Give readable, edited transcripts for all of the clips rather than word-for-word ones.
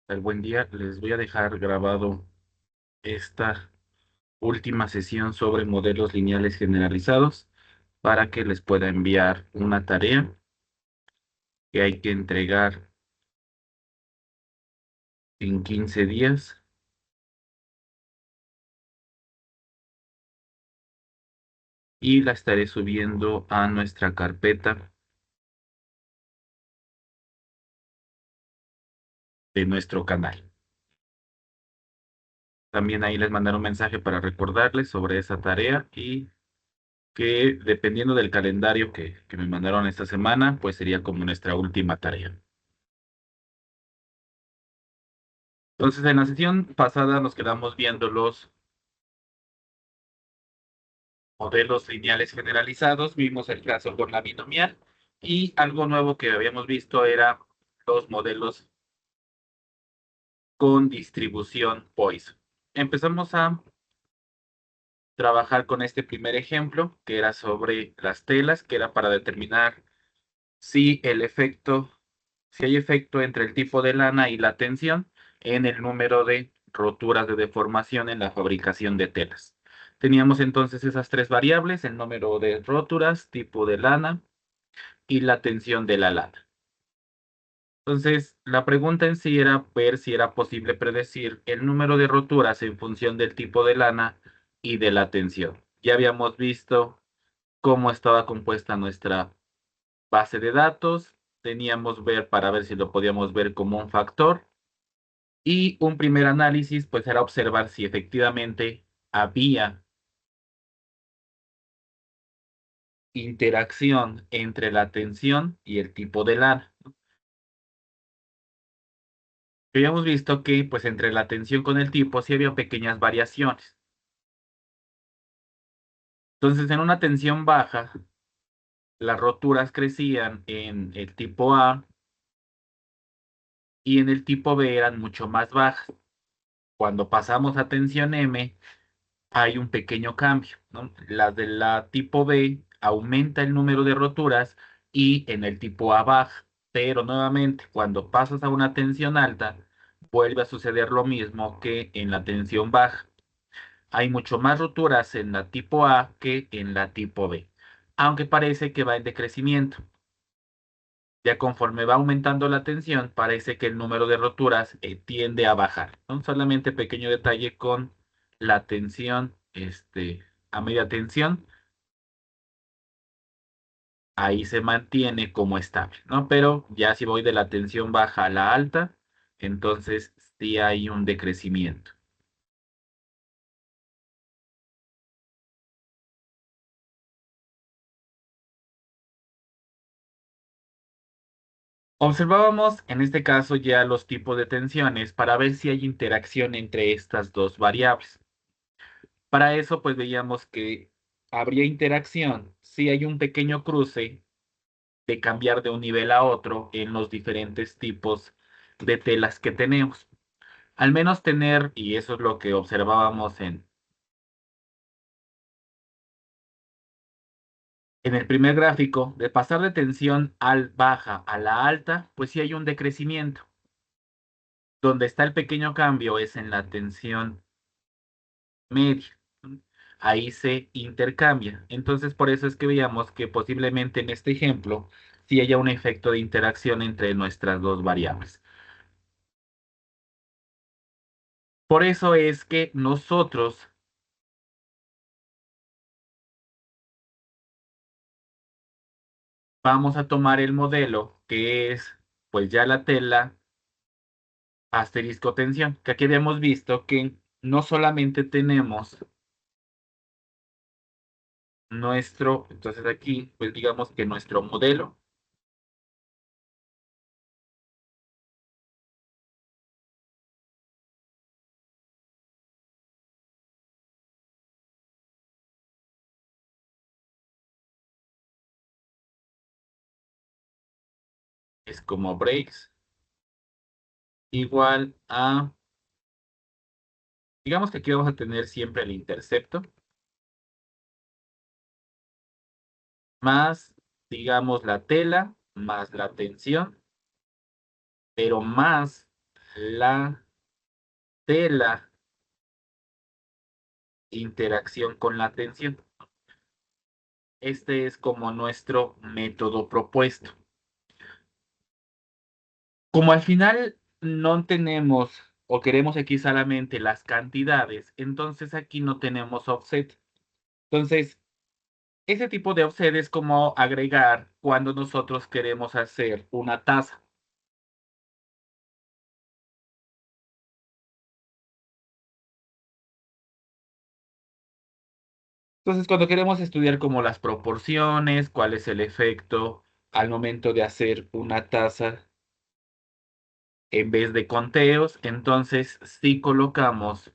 Al buen día, les voy a dejar grabado esta última sesión sobre modelos lineales generalizados para que les pueda enviar una tarea que hay que entregar en 15 días y la estaré subiendo a nuestra carpeta de nuestro canal. También ahí les mandaré un mensaje para recordarles sobre esa tarea y que dependiendo del calendario que me mandaron esta semana, pues sería como nuestra última tarea. Entonces, en la sesión pasada nos quedamos viendo los modelos lineales generalizados, vimos el caso con la binomial y algo nuevo que habíamos visto era los modelos con distribución Poisson. Empezamos a trabajar con este primer ejemplo que era sobre las telas, que era para determinar si si hay efecto entre el tipo de lana y la tensión en el número de roturas de deformación en la fabricación de telas. Teníamos entonces esas tres variables, el número de roturas, tipo de lana y la tensión de la lana. Entonces, la pregunta en sí era ver si era posible predecir el número de roturas en función del tipo de lana y de la tensión. Ya habíamos visto cómo estaba compuesta nuestra base de datos, teníamos ver para ver si lo podíamos ver como un factor y un primer análisis pues era observar si efectivamente había interacción entre la tensión y el tipo de lana. Habíamos visto que pues entre la tensión con el tipo sí había pequeñas variaciones. Entonces en una tensión baja, las roturas crecían en el tipo A y en el tipo B eran mucho más bajas. Cuando pasamos a tensión M, hay un pequeño cambio, ¿no? Las de la tipo B aumenta el número de roturas y en el tipo A baja, pero nuevamente cuando pasas a una tensión alta, vuelve a suceder lo mismo que en la tensión baja. Hay mucho más roturas en la tipo A que en la tipo B, aunque parece que va en decrecimiento. Ya conforme va aumentando la tensión, parece que el número de roturas tiende a bajar, ¿no? Solamente pequeño detalle con la tensión, a media tensión, ahí se mantiene como estable, ¿no? Pero ya si voy de la tensión baja a la alta, entonces sí hay un decrecimiento. Observábamos en este caso ya los tipos de tensiones para ver si hay interacción entre estas dos variables. Para eso, pues veíamos que habría interacción si hay un pequeño cruce de cambiar de un nivel a otro en los diferentes tipos de telas que tenemos. Al menos tener, y eso es lo que observábamos en el primer gráfico, de pasar de tensión baja a la alta, pues sí hay un decrecimiento. Donde está el pequeño cambio es en la tensión media. Ahí se intercambia. Entonces, por eso es que veíamos que posiblemente en este ejemplo sí haya un efecto de interacción entre nuestras dos variables. Por eso es que nosotros vamos a tomar el modelo que es pues ya la tela asterisco tensión, que aquí habíamos visto que no solamente tenemos entonces aquí pues digamos que nuestro modelo es como breaks igual a, digamos que aquí vamos a tener siempre el intercepto más, digamos, la tela, más la tensión, pero más la tela interacción con la tensión. Este es como nuestro método propuesto. Como al final no tenemos o queremos aquí solamente las cantidades, entonces aquí no tenemos offset. Entonces, ese tipo de offset es como agregar cuando nosotros queremos hacer una tasa. Entonces, cuando queremos estudiar como las proporciones, cuál es el efecto al momento de hacer una tasa en vez de conteos, entonces sí colocamos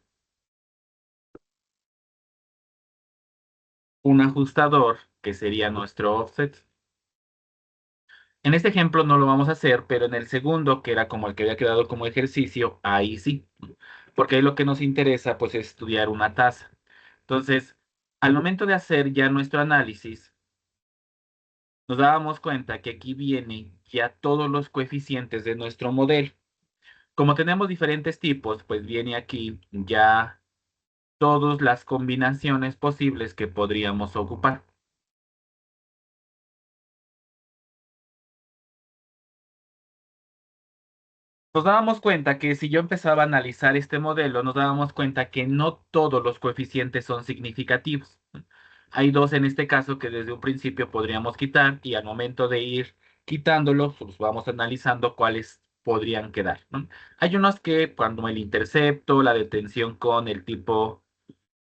un ajustador que sería nuestro offset. En este ejemplo no lo vamos a hacer, pero en el segundo, que era como el que había quedado como ejercicio, ahí sí, porque ahí lo que nos interesa pues es estudiar una tasa. Entonces, al momento de hacer ya nuestro análisis, nos dábamos cuenta que aquí viene ya todos los coeficientes de nuestro modelo. Como tenemos diferentes tipos, pues viene aquí ya todas las combinaciones posibles que podríamos ocupar. Nos dábamos cuenta que si yo empezaba a analizar este modelo, nos dábamos cuenta que no todos los coeficientes son significativos. Hay dos en este caso que desde un principio podríamos quitar y al momento de ir quitándolos, pues vamos analizando cuáles podrían quedar, ¿no? Hay unos que cuando el intercepto, la detención con el tipo,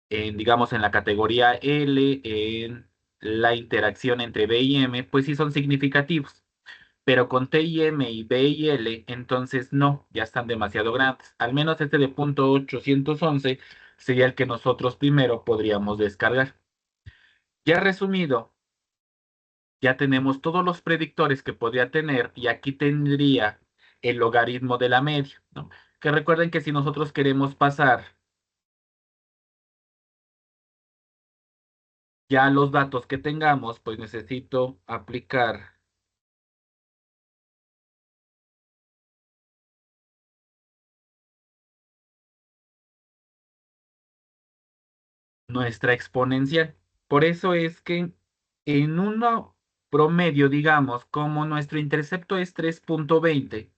digamos, en la categoría L, en la interacción entre B y M, pues sí son significativos. Pero con T y M y B y L, entonces no, ya están demasiado grandes. Al menos este de punto 811 sería el que nosotros primero podríamos descargar. Ya resumido, ya tenemos todos los predictores que podría tener y aquí tendría el logaritmo de la media, ¿no? Que recuerden que si nosotros queremos pasar ya los datos que tengamos, pues necesito aplicar nuestra exponencial. Por eso es que en uno promedio, digamos, como nuestro intercepto es 3.20,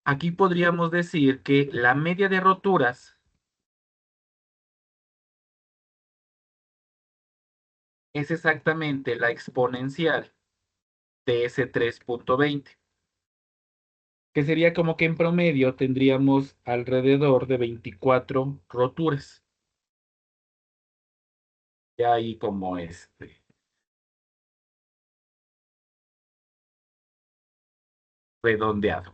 aquí podríamos decir que la media de roturas es exactamente la exponencial de ese 3.20, que sería como que en promedio tendríamos alrededor de 24 roturas. Ya ahí como redondeado.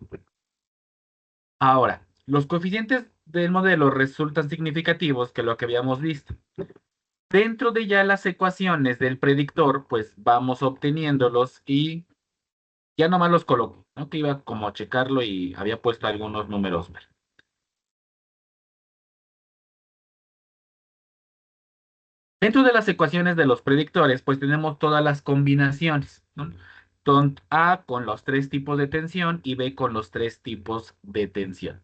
Ahora, los coeficientes del modelo resultan significativos que lo que habíamos visto. Dentro de ya las ecuaciones del predictor, pues vamos obteniéndolos y ya nomás los coloco, ¿no? Que iba como a checarlo y había puesto algunos números mal. Dentro de las ecuaciones de los predictores, pues tenemos todas las combinaciones, ¿no? A con los tres tipos de tensión y B con los tres tipos de tensión.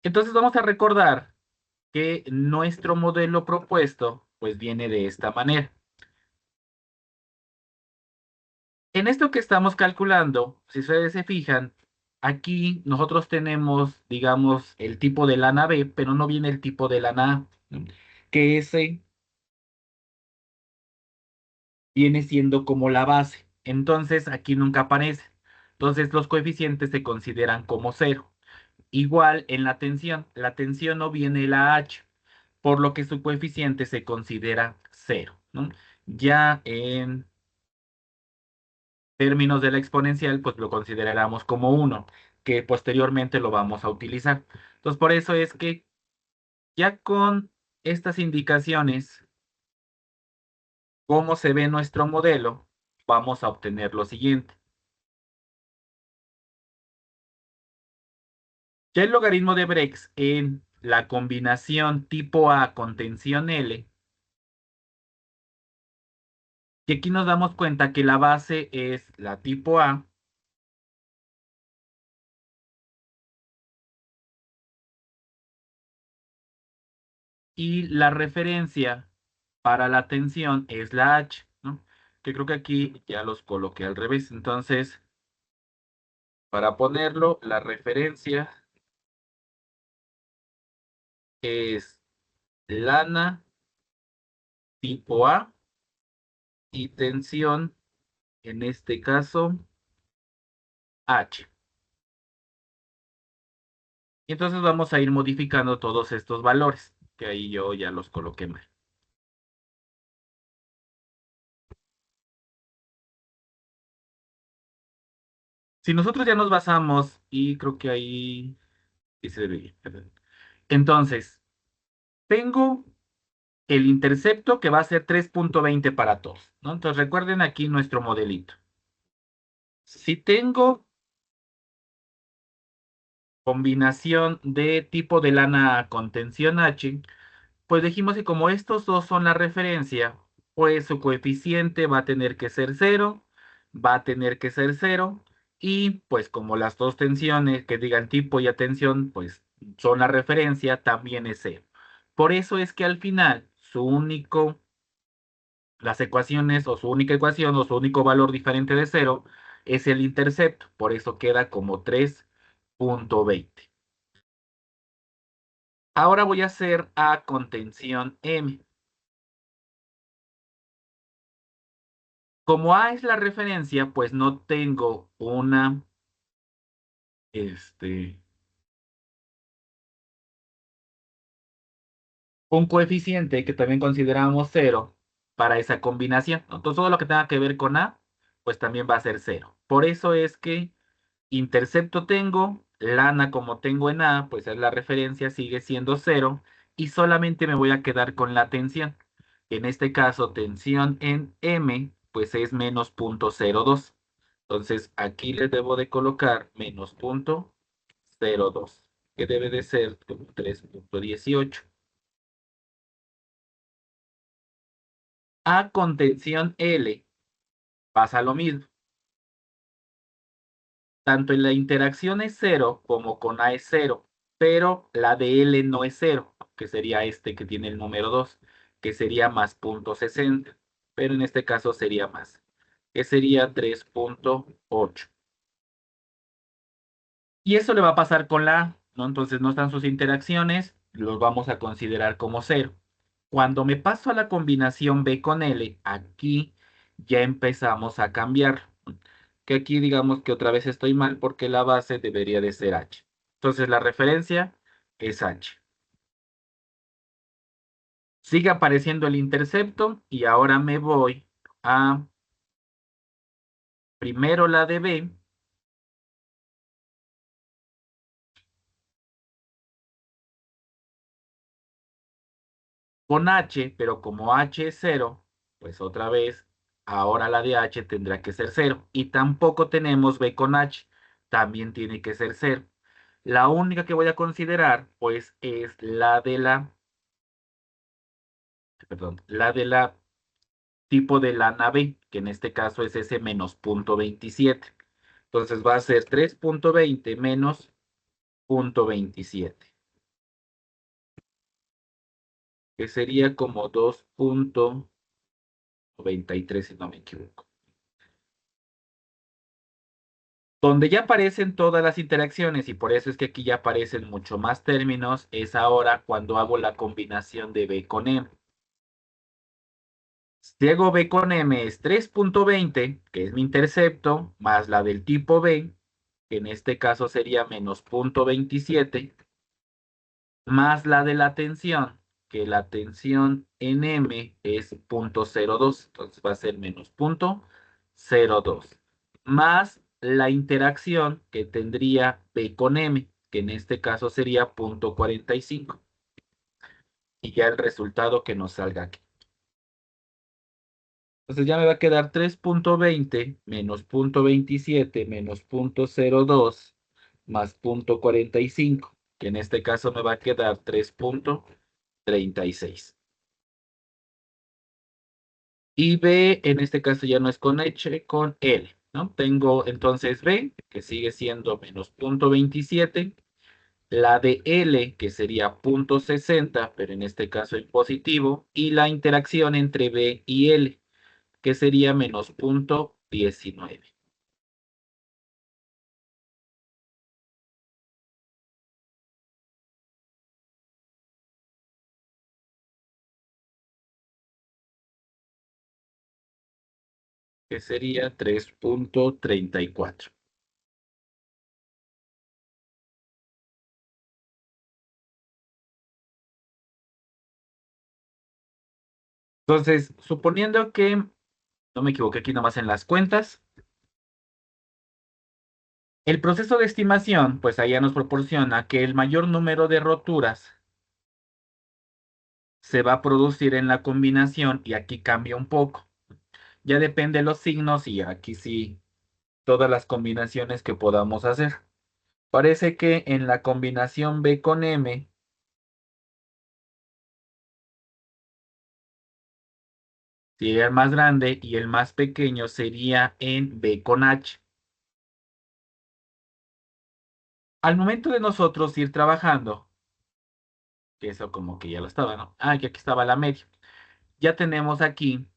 Entonces vamos a recordar que nuestro modelo propuesto, pues viene de esta manera. En esto que estamos calculando, si ustedes se fijan, aquí nosotros tenemos, digamos, el tipo de lana B, pero no viene el tipo de lana A, ¿no? Que ese viene siendo como la base. Entonces, aquí nunca aparece. Entonces, los coeficientes se consideran como cero. Igual en la tensión no viene la H, por lo que su coeficiente se considera cero, ¿no? Ya en términos de la exponencial, pues lo consideramos como uno, que posteriormente lo vamos a utilizar. Entonces, por eso es que ya con estas indicaciones, cómo se ve nuestro modelo, vamos a obtener lo siguiente. Ya el logaritmo de Brex en la combinación tipo A con tensión L Y aquí nos damos cuenta que la base es la tipo A y la referencia para la tensión es la H, ¿no? Que creo que aquí ya los coloqué al revés. Entonces, para ponerlo, la referencia es lana tipo A y tensión, en este caso, H. Y entonces vamos a ir modificando todos estos valores, que ahí yo ya los coloqué mal. Si nosotros ya nos basamos, y creo que ahí sí se ve bien, perdón. Entonces, tengo el intercepto que va a ser 3.20 para todos, ¿no? Entonces recuerden aquí nuestro modelito. Si tengo combinación de tipo de lana con tensión H, pues dijimos que como estos dos son la referencia, pues su coeficiente va a tener que ser cero, va a tener que ser cero, y pues como las dos tensiones que digan tipo y atención, pues son la referencia, también es cero. Por eso es que al final las ecuaciones o su única ecuación o su único valor diferente de cero es el intercepto, por eso queda como 3.20. Ahora voy a hacer A con tensión M. Como A es la referencia, pues no tengo este, un coeficiente que también consideramos cero para esa combinación. Entonces, todo lo que tenga que ver con A, pues también va a ser cero. Por eso es que intercepto tengo, lana como tengo en A, pues es la referencia, sigue siendo cero, y solamente me voy a quedar con la tensión. En este caso, tensión en M, pues es menos 0.02. Entonces, aquí le debo de colocar menos 0.02, que debe de ser como 3.18. A con tensión L pasa lo mismo. Tanto en la interacción es cero como con A es cero, pero la de L no es cero, que sería este que tiene el número 2, que sería más 0.60, pero en este caso sería más, que sería 3.8. Y eso le va a pasar con la A, ¿no? Entonces no están sus interacciones, los vamos a considerar como cero. Cuando me paso a la combinación B con L, aquí ya empezamos a cambiar. Que aquí digamos que otra vez estoy mal porque la base debería de ser H. Entonces la referencia es H. Sigue apareciendo el intercepto y ahora me voy a primero la de B con H, pero como H es cero, pues otra vez, ahora la de H tendrá que ser cero. Y tampoco tenemos B con H, también tiene que ser cero. La única que voy a considerar, pues, es perdón, la de la tipo de lana B, que en este caso es ese menos 0.27. Entonces va a ser 3.20 menos 0.27, que sería como 2.93 si no me equivoco. Donde ya aparecen todas las interacciones y por eso es que aquí ya aparecen mucho más términos, es ahora cuando hago la combinación de B con M. Si hago B con M es 3.20, que es mi intercepto, más la del tipo B, que en este caso sería menos 0.27, más la de la tensión, que la tensión en M es 0.02, entonces va a ser menos 0.02, más la interacción que tendría B con M, que en este caso sería 0.45, y ya el resultado que nos salga aquí. Entonces ya me va a quedar 3.20 menos 0.27 menos 0.02 más 0.45, que en este caso me va a quedar 3.36. Y B, en este caso ya no es con H, con L, ¿no? Tengo entonces B, que sigue siendo menos 0,27. La de L, que sería 0,60, pero en este caso en positivo. Y la interacción entre B y L, que sería menos 0,19. Que sería 3,34. Entonces, suponiendo que no me equivoqué aquí nomás en las cuentas, el proceso de estimación, pues allá nos proporciona que el mayor número de roturas se va a producir en la combinación y aquí cambia un poco. Ya depende de los signos y aquí sí, todas las combinaciones que podamos hacer. Parece que en la combinación B con M sería el más grande y el más pequeño sería en B con H. Al momento de nosotros ir trabajando, que eso como que ya lo estaba, ¿no? Ah, que aquí estaba la media. Ya tenemos aquí,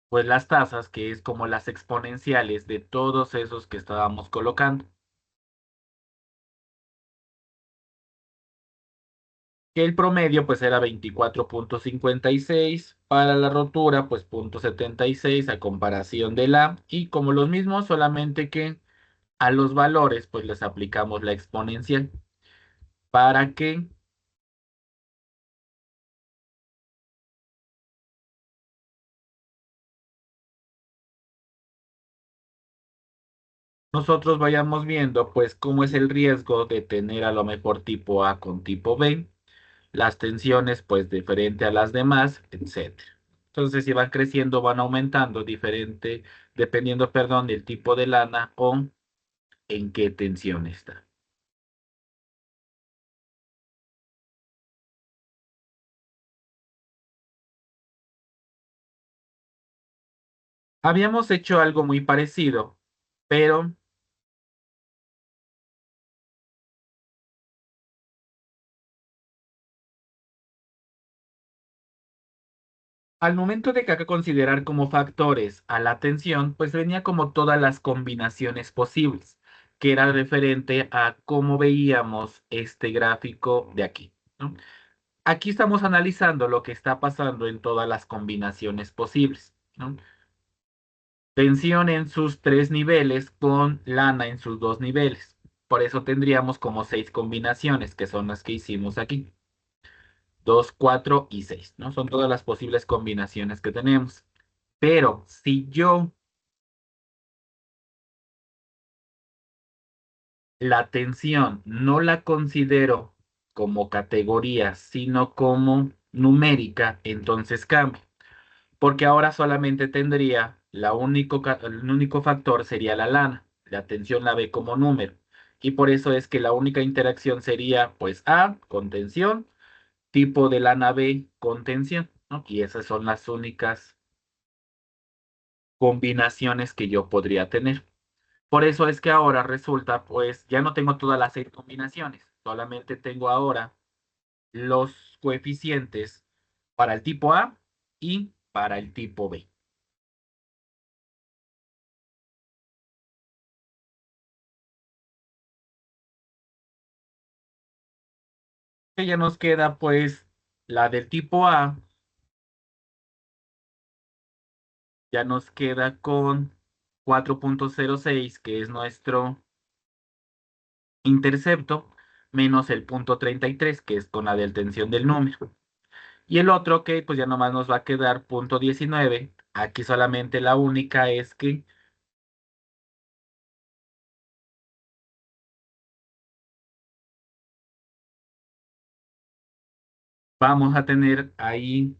pues las tasas, que es como las exponenciales de todos esos que estábamos colocando. Que el promedio pues era 24,56 para la rotura pues 0,76 a comparación de la y como los mismos solamente que a los valores pues les aplicamos la exponencial para que nosotros vayamos viendo pues cómo es el riesgo de tener a lo mejor tipo A con tipo B, las tensiones pues diferente a las demás, etcétera. Entonces si van creciendo van aumentando diferente dependiendo, perdón, del tipo de lana o en qué tensión está. Habíamos hecho algo muy parecido, pero al momento de que hay que considerar como factores a la tensión, pues venía como todas las combinaciones posibles, que era referente a cómo veíamos este gráfico de aquí, ¿no? Aquí estamos analizando lo que está pasando en todas las combinaciones posibles, ¿no? Tensión en sus tres niveles con lana en sus dos niveles. Por eso tendríamos como seis combinaciones, que son las que hicimos aquí. 2, 4 y 6, ¿no? Son todas las posibles combinaciones que tenemos. Pero si yo la tensión no la considero como categoría, sino como numérica, entonces cambia. Porque ahora solamente tendría el único factor sería la lana. La tensión la ve como número. Y por eso es que la única interacción sería pues A con tensión, tipo de lana B con tensión, ¿no? Y esas son las únicas combinaciones que yo podría tener. Por eso es que ahora resulta, pues ya no tengo todas las seis combinaciones, solamente tengo ahora los coeficientes para el tipo A y para el tipo B. Que ya nos queda pues la del tipo A, ya nos queda con 4,06 que es nuestro intercepto, menos el 0,33 que es con la del tensión del número. Y el otro que pues ya nomás nos va a quedar 0,19. Aquí solamente la única es que vamos a tener ahí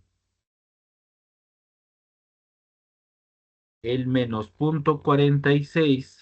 el menos 0,46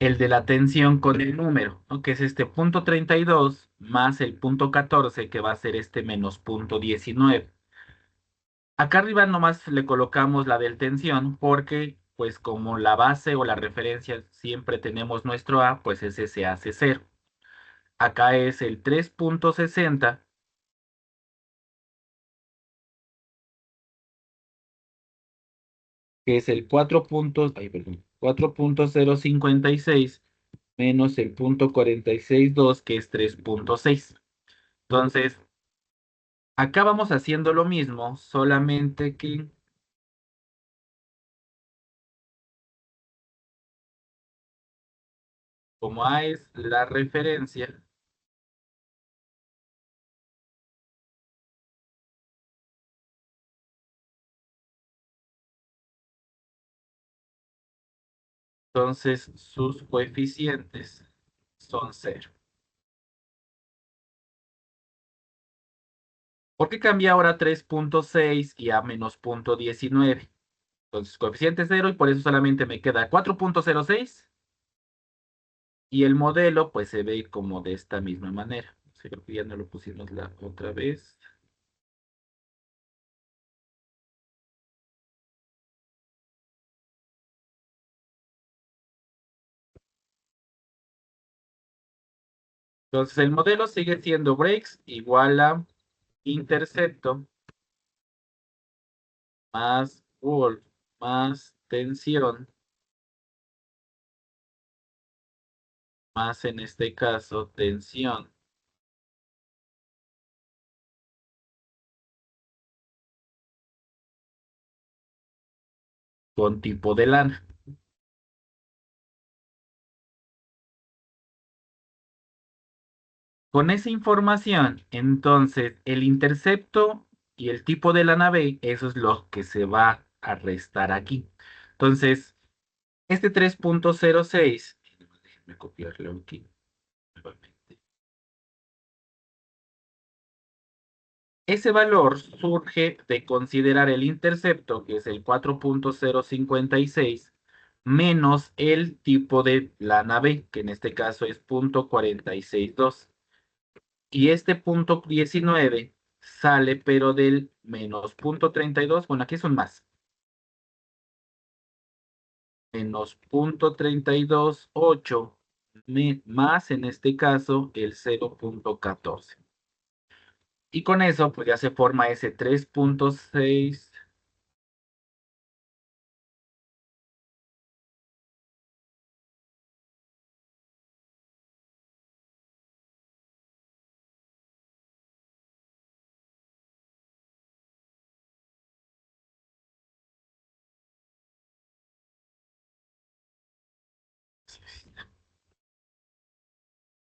el de la tensión con el número, ¿no? Que es este punto 32 más el punto 14, que va a ser este menos punto 19. Acá arriba nomás le colocamos la del tensión porque, pues como la base o la referencia siempre tenemos nuestro A, pues ese se hace cero. Acá es el 3.60, que es el 4.056 menos el punto 46.2, que es 3.6. Entonces, acá vamos haciendo lo mismo, solamente que como A es la referencia, entonces sus coeficientes son cero. ¿Por qué cambia ahora 3.6 y a menos punto 19? Entonces, coeficiente cero y por eso solamente me queda 4.06 y el modelo pues se ve como de esta misma manera. Creo que ya no lo pusimos la otra vez. Entonces, el modelo sigue siendo breaks igual a intercepto más Wolf más tensión más en este caso tensión con tipo de lana. Con esa información, entonces el intercepto y el tipo de la nave, eso es lo que se va a restar aquí. Entonces, este 3.06, déjenme copiarlo aquí nuevamente. Ese valor surge de considerar el intercepto, que es el 4.056, menos el tipo de la nave, que en este caso es .462. Y este punto 19 sale, pero del menos punto 32. Bueno, aquí es un más. Menos punto 32.8 más en este caso el 0.14. Y con eso, pues ya se forma ese 3.6.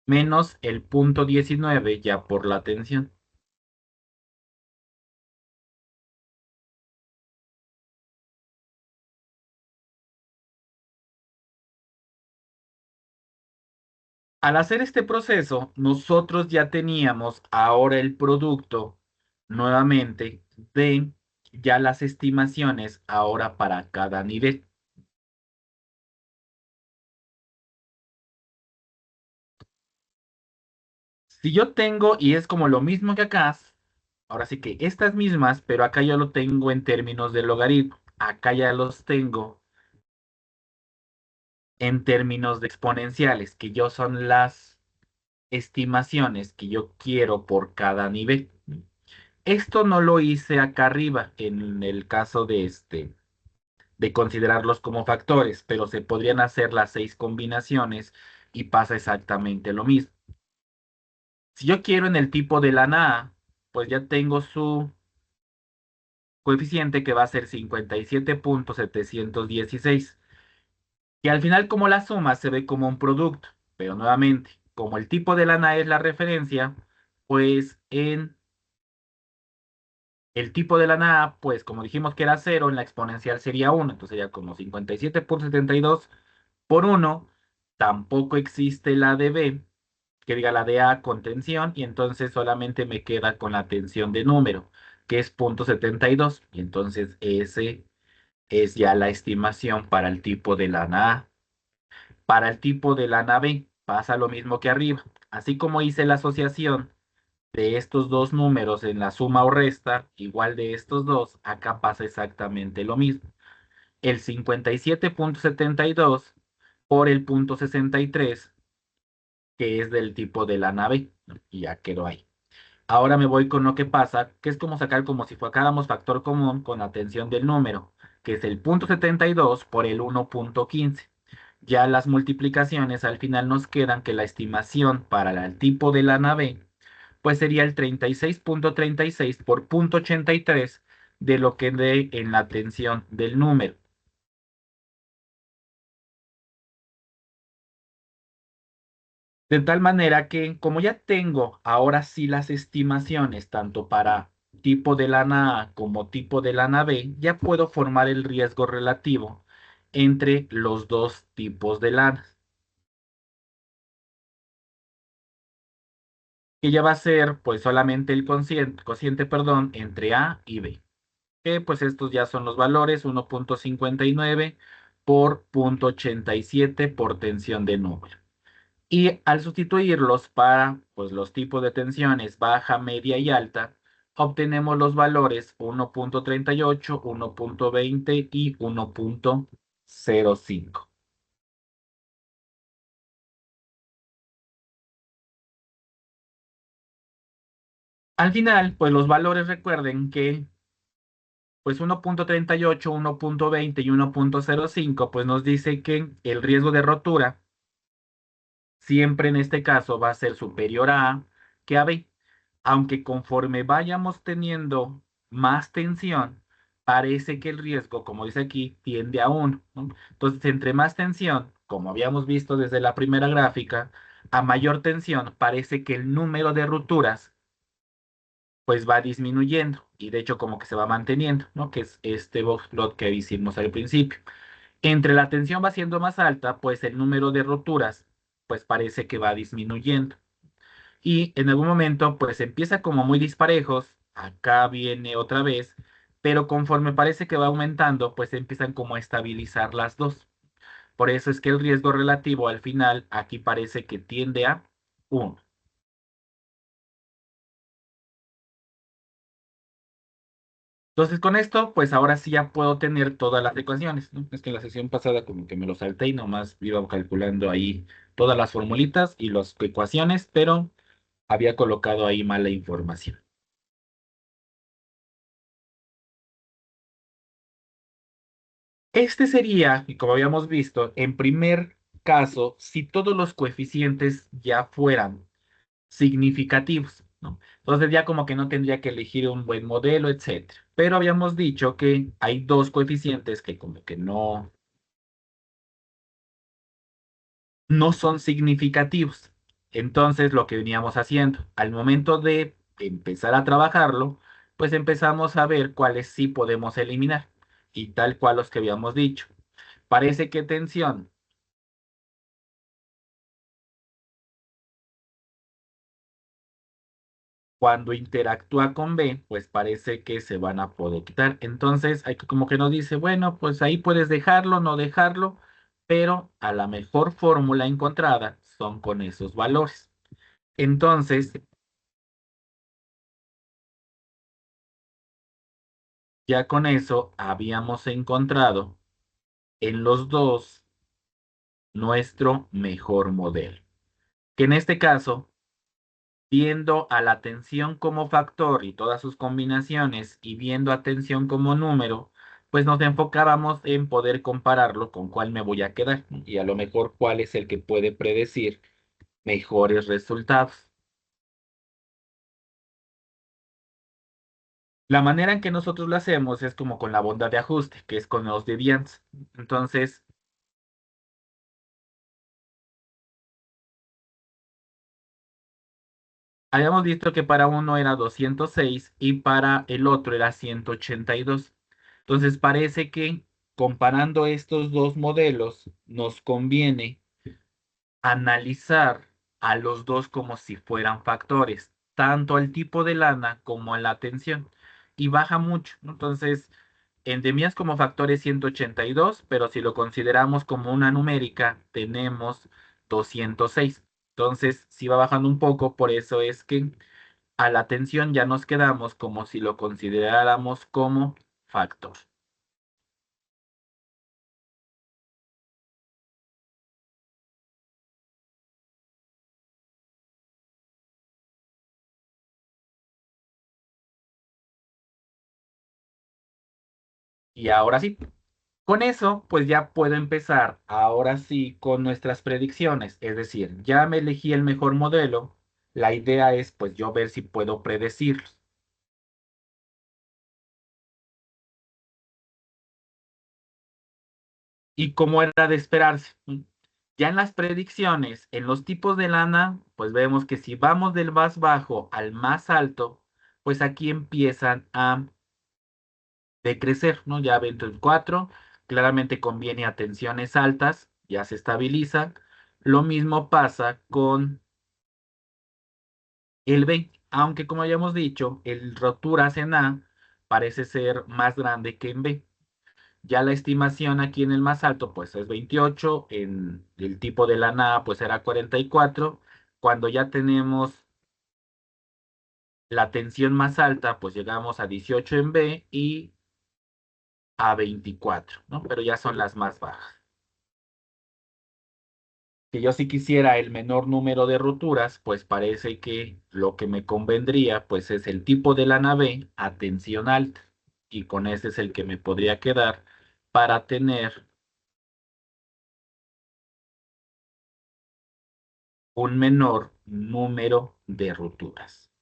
Menos el punto 19 ya por la tensión. Al hacer este proceso, nosotros ya teníamos ahora el producto nuevamente de ya las estimaciones ahora para cada nivel. Si yo tengo, y es como lo mismo que acá, ahora sí que estas mismas, pero acá yo lo tengo en términos de logaritmo. Acá ya los tengo en términos de exponenciales, que yo son las estimaciones que yo quiero por cada nivel. Esto no lo hice acá arriba en el caso de considerarlos como factores, pero se podrían hacer las 6 combinaciones y pasa exactamente lo mismo. Si yo quiero en el tipo de lana A, pues ya tengo su coeficiente que va a ser 57.716, que al final como la suma se ve como un producto, pero nuevamente, como el tipo de lana A es la referencia, pues en el tipo de la nada, pues como dijimos que era cero, en la exponencial sería uno, entonces sería como 57.72 por uno. Tampoco existe la de B, que diga la de A con tensión, y entonces solamente me queda con la tensión de número, que es 0.72, y entonces ese es ya la estimación para el tipo de la A. Para el tipo de lana B pasa lo mismo que arriba. Así como hice la asociación de estos dos números en la suma o resta, igual de estos dos, acá pasa exactamente lo mismo. El 57,72 por el punto 63, que es del tipo de lana B, ¿no? Y ya quedó ahí. Ahora me voy con lo que pasa, que es como sacar como si sacáramos factor común con la tensión del número, que es el punto 72 por el 1,15. Ya las multiplicaciones al final nos quedan que la estimación para el tipo de lana B, pues sería el 36,36 por punto 83 de lo que dé en la tensión del número. De tal manera que como ya tengo ahora sí las estimaciones tanto para tipo de lana A como tipo de lana B, ya puedo formar el riesgo relativo entre los dos tipos de lanas, que ya va a ser pues solamente el cociente, perdón, entre A y B, que pues estos ya son los valores 1,59 por 0,87 por tensión de número. Y al sustituirlos para pues, los tipos de tensiones baja, media y alta, obtenemos los valores 1,38, 1,20 y 1,05. Al final, pues los valores recuerden que pues 1,38, 1,20 y 1,05 pues nos dice que el riesgo de rotura siempre en este caso va a ser superior a A que a B, aunque conforme vayamos teniendo más tensión, parece que el riesgo, como dice aquí, tiende a 1, ¿no? Entonces, entre más tensión, como habíamos visto desde la primera gráfica, a mayor tensión parece que el número de rupturas pues va disminuyendo y de hecho como que se va manteniendo, ¿no? Que es este box plot que hicimos al principio. Entre la tensión va siendo más alta, pues el número de roturas pues parece que va disminuyendo. Y en algún momento, pues empieza como muy disparejos, acá viene otra vez, pero conforme parece que va aumentando, pues empiezan como a estabilizar las dos. Por eso es que el riesgo relativo al final aquí parece que tiende a 1. Entonces con esto, pues ahora sí ya puedo tener todas las ecuaciones, ¿no? Es que en la sesión pasada como que me lo salté y nomás iba calculando ahí todas las formulitas y las ecuaciones, pero había colocado ahí mala información. Este sería, y como habíamos visto, en primer caso, si todos los coeficientes ya fueran significativos, ¿no? Entonces ya como que no tendría que elegir un buen modelo, etcétera. Pero habíamos dicho que hay dos coeficientes que como que no son significativos. Entonces lo que veníamos haciendo, al momento de empezar a trabajarlo, pues empezamos a ver cuáles sí podemos eliminar. Y tal cual los que habíamos dicho. Parece que tensión cuando interactúa con B, pues parece que se van a poder quitar. Entonces, hay que como que nos dice, bueno, pues ahí puedes dejarlo, no dejarlo, pero a la mejor fórmula encontrada son con esos valores. Entonces, ya con eso habíamos encontrado en los dos nuestro mejor modelo, que en este caso viendo a la atención como factor y todas sus combinaciones y viendo atención como número, pues nos enfocábamos en poder compararlo con cuál me voy a quedar y a lo mejor cuál es el que puede predecir mejores resultados. La manera en que nosotros lo hacemos es como con la bondad de ajuste, que es con los deviants. Entonces, habíamos visto que para uno era 206 y para el otro era 182. Entonces parece que comparando estos dos modelos nos conviene analizar a los dos como si fueran factores, tanto al tipo de lana como a la tensión. Y baja mucho, ¿no? Entonces, endemías como factor es 182, pero si lo consideramos como una numérica, tenemos 206. Entonces, si va bajando un poco, por eso es que a la tensión ya nos quedamos como si lo consideráramos como factor. Y ahora sí, con eso, pues ya puedo empezar ahora sí con nuestras predicciones. Es decir, ya me elegí el mejor modelo. La idea es pues yo ver si puedo predecirlos. Y como era de esperarse. Ya en las predicciones, en los tipos de lana, pues vemos que si vamos del más bajo al más alto, pues aquí empiezan a decrecer, ¿no? Ya 24, claramente conviene a tensiones altas, ya se estabiliza. Lo mismo pasa con el B, aunque como habíamos dicho, el roturas en A parece ser más grande que en B. Ya la estimación aquí en el más alto pues es 28, en el tipo de lana A pues era 44. Cuando ya tenemos la tensión más alta pues llegamos a 18 en B y a 24, ¿no? Pero ya son las más bajas. Que yo si quisiera el menor número de roturas, pues parece que lo que me convendría pues es el tipo de lana B a tensión alta. Y con ese es el que me podría quedar para tener un menor número de roturas.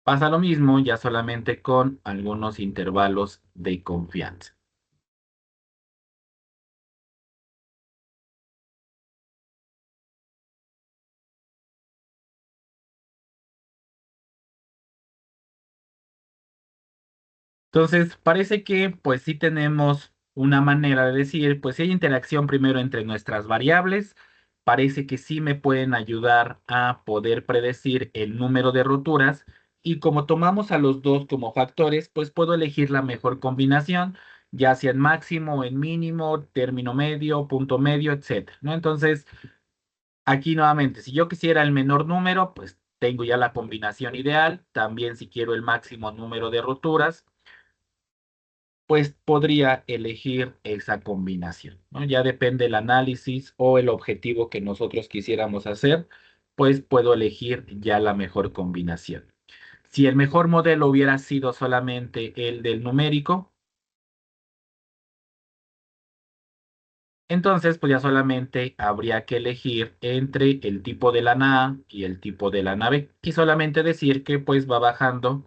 Pasa lo mismo ya solamente con algunos intervalos de confianza. Entonces, parece que pues sí tenemos una manera de decir, pues si hay interacción primero entre nuestras variables, parece que sí me pueden ayudar a poder predecir el número de roturas y como tomamos a los dos como factores, pues puedo elegir la mejor combinación, ya sea en máximo, en mínimo, término medio, punto medio, etcétera, ¿no? Entonces, aquí nuevamente, si yo quisiera el menor número, pues tengo ya la combinación ideal, también si quiero el máximo número de roturas pues podría elegir esa combinación, ¿no? Ya depende el análisis o el objetivo que nosotros quisiéramos hacer, pues puedo elegir ya la mejor combinación. Si el mejor modelo hubiera sido solamente el del numérico, entonces pues ya solamente habría que elegir entre el tipo de lana A y el tipo de lana B y solamente decir que pues va bajando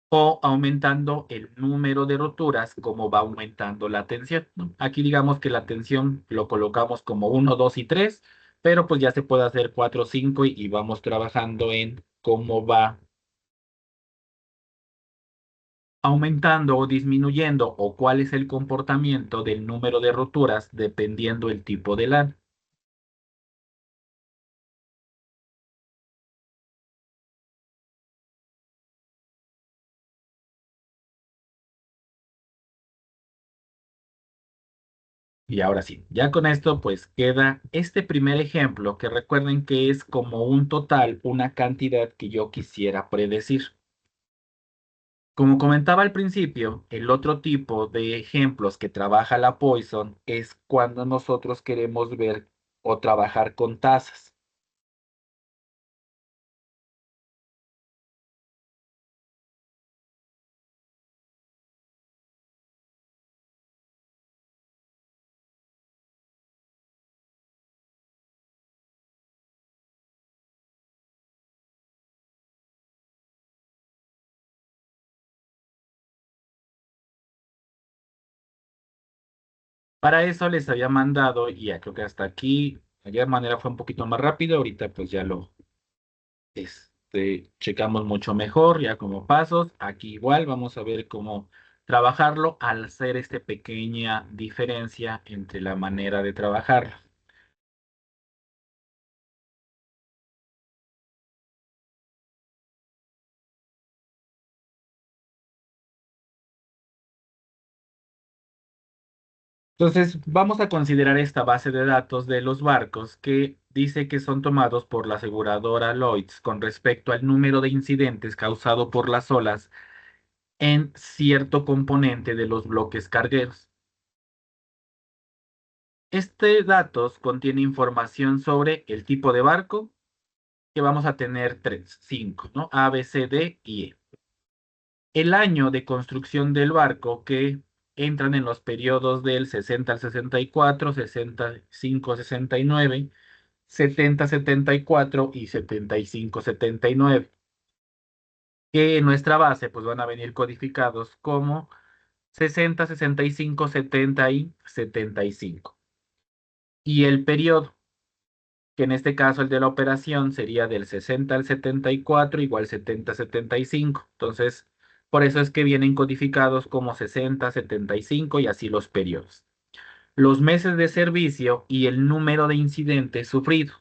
o aumentando el número de roturas como va aumentando la tensión, ¿no? Aquí digamos que la tensión lo colocamos como 1, 2 y 3, pero pues ya se puede hacer 4, 5 y vamos trabajando en cómo va aumentando o disminuyendo o cuál es el comportamiento del número de roturas dependiendo el tipo de LAN. Y ahora sí, ya con esto pues queda este primer ejemplo que recuerden que es como un total, una cantidad que yo quisiera predecir. Como comentaba al principio, el otro tipo de ejemplos que trabaja la Poisson es cuando nosotros queremos ver o trabajar con tasas. Para eso les había mandado, y ya creo que hasta aquí, ayer manera fue un poquito más rápido, ahorita pues ya lo checamos mucho mejor, ya como pasos. Aquí igual vamos a ver cómo trabajarlo al hacer esta pequeña diferencia entre la manera de trabajar. Entonces, vamos a considerar esta base de datos de los barcos que dice que son tomados por la aseguradora Lloyds con respecto al número de incidentes causado por las olas en cierto componente de los bloques cargueros. Este datos contiene información sobre el tipo de barco, que vamos a tener cinco, ¿no? A, B, C, D y E. El año de construcción del barco, que entran en los periodos del 60 al 64, 65, 69, 70, 74 y 75, 79, que en nuestra base pues van a venir codificados como 60, 65, 70 y 75. Y el periodo, que en este caso el de la operación sería del 60 al 74 igual 70, 75. Entonces, por eso es que vienen codificados como 60, 75 y así los periodos. Los meses de servicio y el número de incidentes sufridos.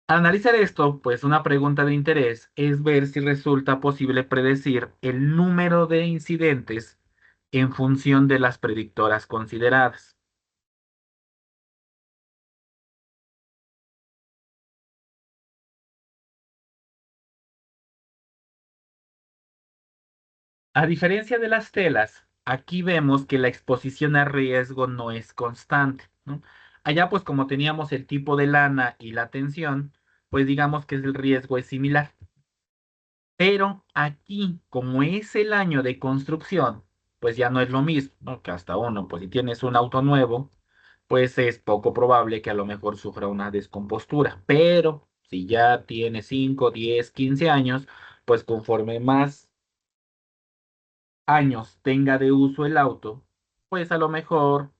Al analizar esto, pues una pregunta de interés es ver si resulta posible predecir el número de incidentes en función de las predictoras consideradas. A diferencia de las telas, aquí vemos que la exposición a riesgo no es constante, ¿no? Allá, pues como teníamos el tipo de lana y la tensión, pues digamos que el riesgo es similar. Pero aquí, como es el año de construcción, pues ya no es lo mismo, ¿no? Que hasta uno, pues si tienes un auto nuevo, pues es poco probable que a lo mejor sufra una descompostura. Pero si ya tiene 5, 10, 15 años, pues conforme más años tenga de uso el auto, pues a lo mejor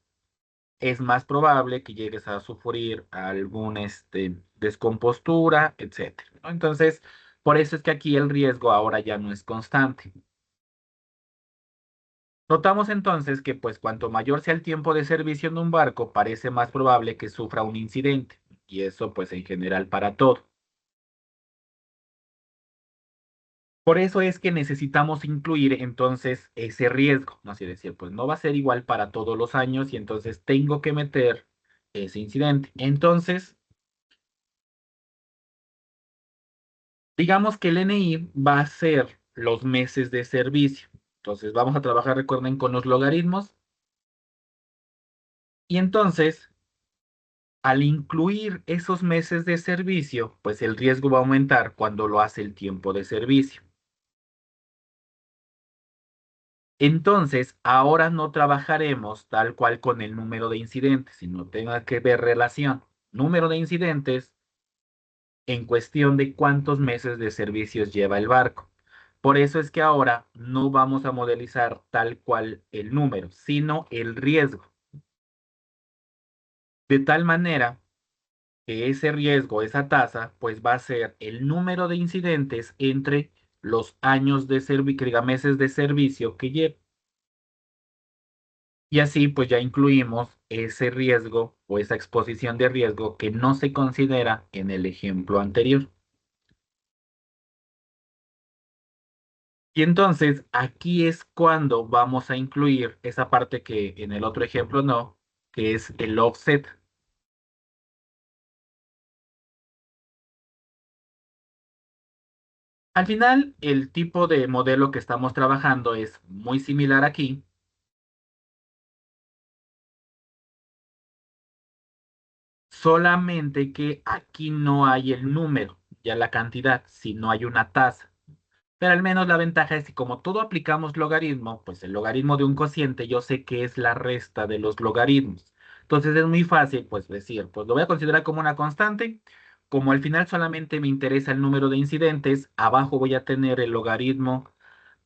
es más probable que llegues a sufrir algún descompostura, etcétera, ¿no? Entonces, por eso es que aquí el riesgo ahora ya no es constante. Notamos entonces que pues cuanto mayor sea el tiempo de servicio en un barco, parece más probable que sufra un incidente, y eso pues en general para todo. Por eso es que necesitamos incluir entonces ese riesgo, ¿no? Así decir, pues no va a ser igual para todos los años y entonces tengo que meter ese incidente. Entonces, digamos que el NI va a ser los meses de servicio. Entonces, vamos a trabajar, recuerden, con los logaritmos. Y entonces, al incluir esos meses de servicio, pues el riesgo va a aumentar cuando lo hace el tiempo de servicio. Entonces, ahora no trabajaremos tal cual con el número de incidentes, sino tenga que ver relación número de incidentes en cuestión de cuántos meses de servicios lleva el barco. Por eso es que ahora no vamos a modelizar tal cual el número, sino el riesgo. De tal manera que ese riesgo, esa tasa, pues va a ser el número de incidentes entre los años de servicio, meses de servicio que lleva. Y así pues ya incluimos ese riesgo o esa exposición de riesgo que no se considera en el ejemplo anterior. Y entonces aquí es cuando vamos a incluir esa parte que en el otro ejemplo no, que es el offset. Al final, el tipo de modelo que estamos trabajando es muy similar aquí, solamente que aquí no hay el número, ya la cantidad, sino hay una tasa. Pero al menos la ventaja es que como todo aplicamos logaritmo, pues el logaritmo de un cociente yo sé que es la resta de los logaritmos. Entonces es muy fácil pues decir, pues lo voy a considerar como una constante. Como al final solamente me interesa el número de incidentes, abajo voy a tener el logaritmo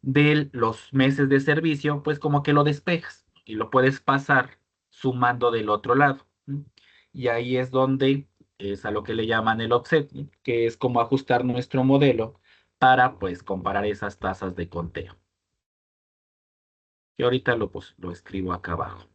de los meses de servicio, pues como que lo despejas y lo puedes pasar sumando del otro lado. ¿M? Y ahí es donde es a lo que le llaman el offset, ¿no? Que es como ajustar nuestro modelo para pues comparar esas tasas de conteo. Y ahorita pues, lo escribo acá abajo.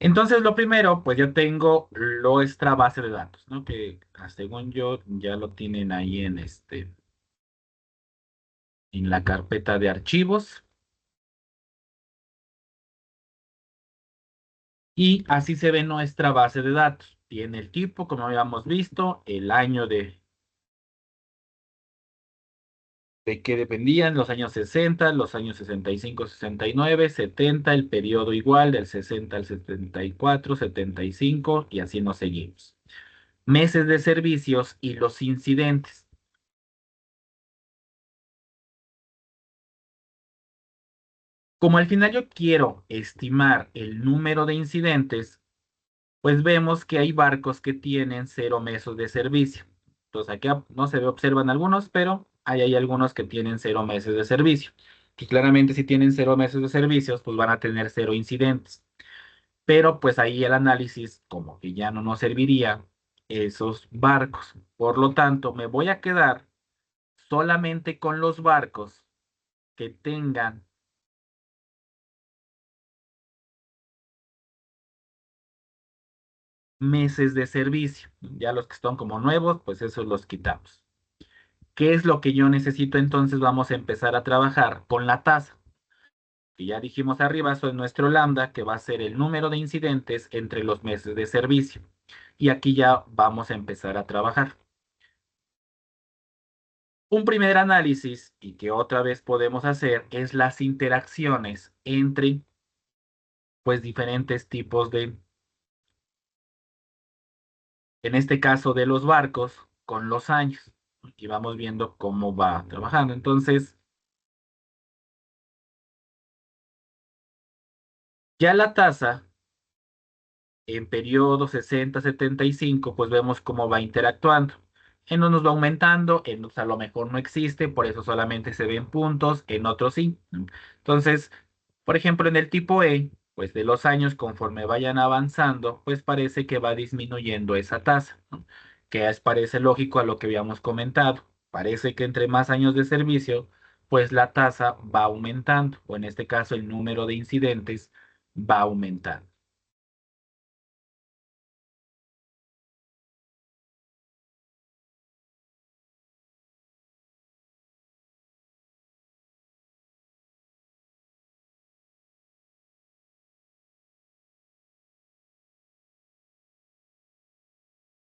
Entonces, lo primero, pues ya tengo nuestra base de datos, ¿no? Que según yo ya lo tienen ahí en la carpeta de archivos. Y así se ve nuestra base de datos. Tiene el tipo, como habíamos visto, el año de que dependían, los años 60, los años 65, 69, 70, el periodo igual, del 60 al 74, 75, y así nos seguimos. Meses de servicios y los incidentes. Como al final yo quiero estimar el número de incidentes, pues vemos que hay barcos que tienen 0 meses de servicio. Entonces aquí no se observan algunos, pero ahí hay algunos que tienen 0 meses de servicio. Y claramente si tienen 0 meses de servicios, pues van a tener 0 incidentes. Pero pues ahí el análisis como que ya no nos serviría esos barcos. Por lo tanto, me voy a quedar solamente con los barcos que tengan meses de servicio. Ya los que están como nuevos, pues esos los quitamos. ¿Qué es lo que yo necesito? Entonces vamos a empezar a trabajar con la tasa. Que ya dijimos arriba, eso es nuestro lambda, que va a ser el número de incidentes entre los meses de servicio. Y aquí ya vamos a empezar a trabajar. Un primer análisis, y que otra vez podemos hacer, es las interacciones entre, pues, diferentes tipos en este caso, de los barcos con los años. Y vamos viendo cómo va trabajando. Entonces, ya la tasa en periodo 60, 75, pues vemos cómo va interactuando. En unos va aumentando, en otros a lo mejor no existe, por eso solamente se ven puntos, en otros sí. Entonces, por ejemplo, en el tipo E, pues de los años conforme vayan avanzando, pues parece que va disminuyendo esa tasa, ¿no? Parece lógico a lo que habíamos comentado. Parece que entre más años de servicio, pues la tasa va aumentando, o en este caso el número de incidentes va aumentando.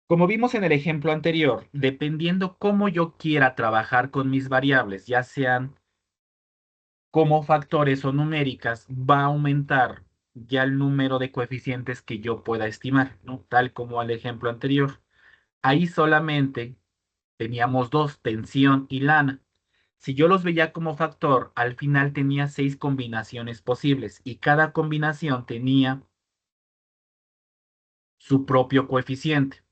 Como vimos en el ejemplo anterior, dependiendo cómo yo quiera trabajar con mis variables, ya sean como factores o numéricas, va a aumentar ya el número de coeficientes que yo pueda estimar, ¿no? Tal como el ejemplo anterior. Ahí solamente teníamos dos, tensión y lana. Si yo los veía como factor, al final tenía 6 combinaciones posibles y cada combinación tenía su propio coeficiente.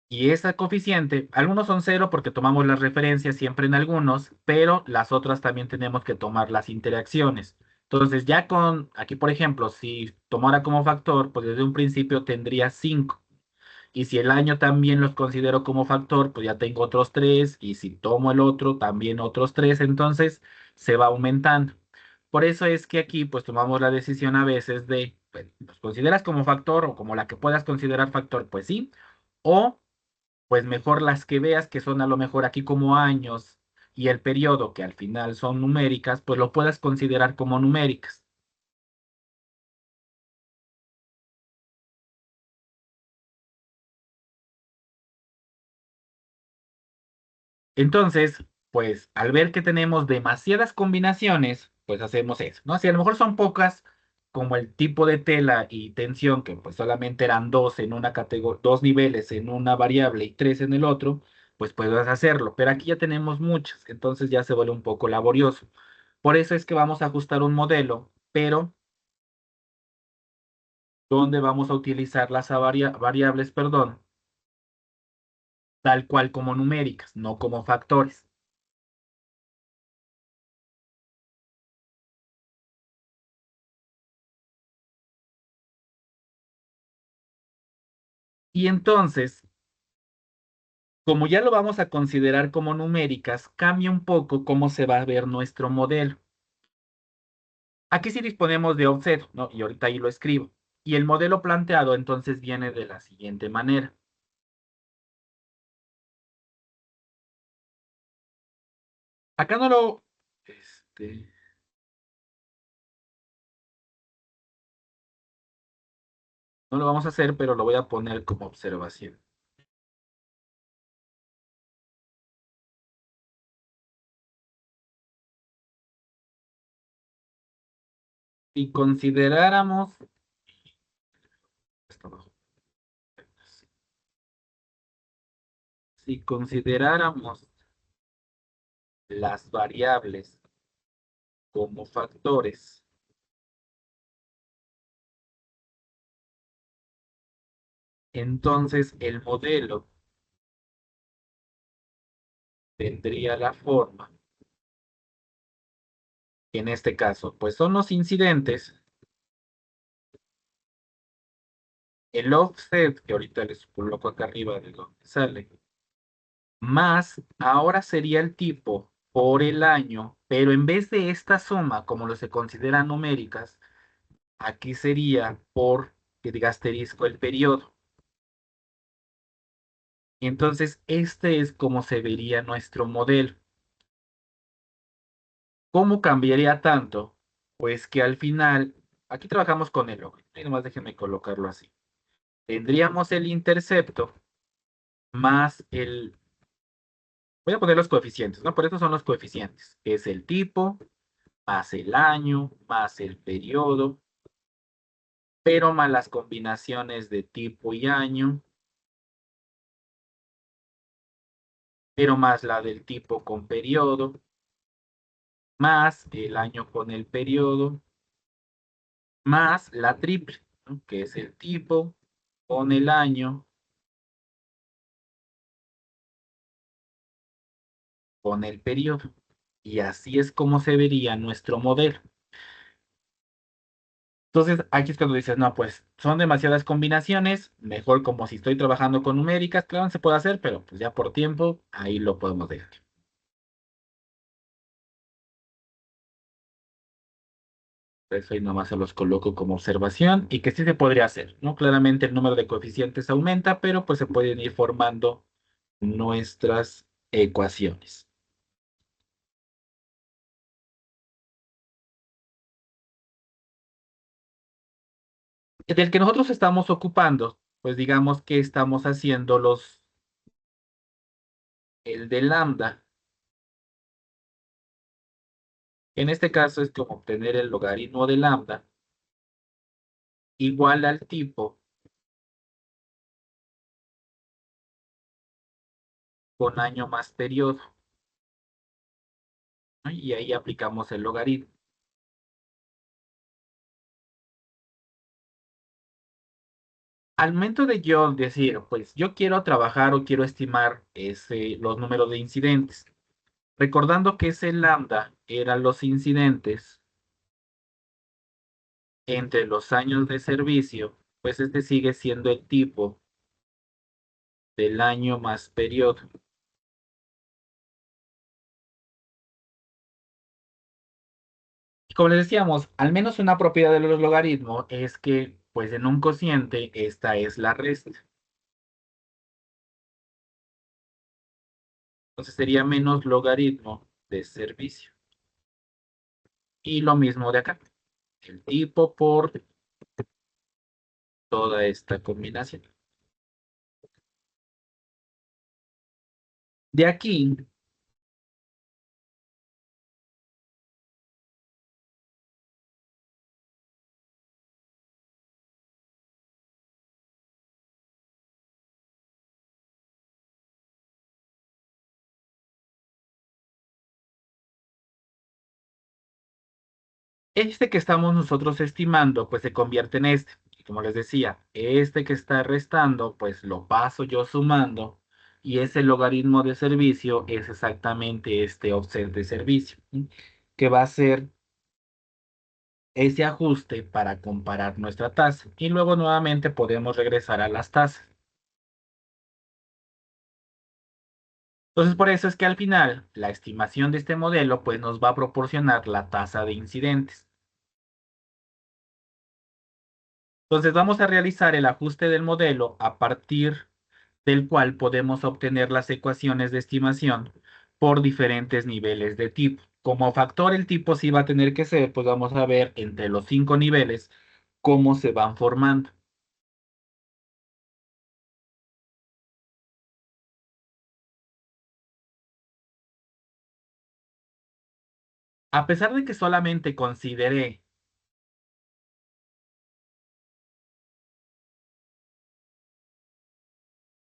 Y ese coeficiente, algunos son cero porque tomamos las referencias siempre en algunos, pero las otras también tenemos que tomar las interacciones. Entonces, ya aquí por ejemplo, si tomara como factor, pues desde un principio tendría 5. Y si el año también los considero como factor, pues ya tengo otros 3. Y si tomo el otro, también otros 3. Entonces, se va aumentando. Por eso es que aquí, pues tomamos la decisión a veces de, pues, ¿los consideras como factor o como la que puedas considerar factor? Pues sí. O pues mejor las que veas que son a lo mejor aquí como años y el periodo que al final son numéricas, pues lo puedas considerar como numéricas. Entonces, pues al ver que tenemos demasiadas combinaciones, pues hacemos eso, ¿no? Si a lo mejor son pocas, como el tipo de tela y tensión, que pues solamente eran dos en una categoría, dos niveles en una variable y tres en el otro, pues puedes hacerlo. Pero aquí ya tenemos muchas, entonces ya se vuelve un poco laborioso. Por eso es que vamos a ajustar un modelo, pero donde vamos a utilizar las variables, perdón, tal cual como numéricas, no como factores. Y entonces, como ya lo vamos a considerar como numéricas, cambia un poco cómo se va a ver nuestro modelo. Aquí sí disponemos de offset, ¿no? Y ahorita ahí lo escribo. Y el modelo planteado entonces viene de la siguiente manera. Acá no lo... no lo vamos a hacer, pero lo voy a poner como observación. Si consideráramos... Esto abajo. Si consideráramos las variables como factores, entonces el modelo tendría la forma, que en este caso, pues son los incidentes, el offset, que ahorita les coloco acá arriba de donde sale, más ahora sería el tipo por el año, pero en vez de esta suma, como lo se considera numéricas, aquí sería por, que diga asterisco, el periodo. Entonces, este es como se vería nuestro modelo. ¿Cómo cambiaría tanto? Pues que al final, aquí trabajamos con el log, y nomás déjenme colocarlo así. Tendríamos el intercepto más el, voy a poner los coeficientes, ¿no? Por eso son los coeficientes, que es el tipo, más el año, más el periodo, pero más las combinaciones de tipo y año, pero más la del tipo con periodo, más el año con el periodo, más la triple, ¿no? Que es el tipo con el año, con el periodo. Y así es como se vería nuestro modelo. Entonces, aquí es cuando dices, no, pues son demasiadas combinaciones, mejor como si estoy trabajando con numéricas, claro, se puede hacer, pero pues ya por tiempo, ahí lo podemos dejar. Eso ahí nomás se los coloco como observación y que sí se podría hacer, ¿no? Claramente el número de coeficientes aumenta, pero pues se pueden ir formando nuestras ecuaciones. Del que nosotros estamos ocupando, pues digamos que estamos haciendo el de lambda. En este caso es como obtener el logaritmo de lambda igual al tipo con año más periodo, ¿no? Y ahí aplicamos el logaritmo. Al momento de yo decir, pues yo quiero trabajar o quiero estimar los números de incidentes, recordando que ese lambda eran los incidentes entre los años de servicio, pues este sigue siendo el tipo del año más periodo. Y como les decíamos, al menos una propiedad de los logaritmos es que, pues en un cociente, esta es la resta. Entonces sería menos logaritmo de servicio. Y lo mismo de acá. El tipo por toda esta combinación. De aquí, este que estamos nosotros estimando, pues se convierte en este. Y como les decía, este que está restando, pues lo paso yo sumando. Y ese logaritmo de servicio es exactamente este offset de servicio, ¿sí? Que va a ser ese ajuste para comparar nuestra tasa. Y luego nuevamente podemos regresar a las tasas. Entonces, por eso es que al final, la estimación de este modelo, pues nos va a proporcionar la tasa de incidentes. Entonces vamos a realizar el ajuste del modelo a partir del cual podemos obtener las ecuaciones de estimación por diferentes niveles de tipo. Como factor el tipo sí va a tener que ser, pues vamos a ver entre los 5 niveles cómo se van formando. A pesar de que solamente consideré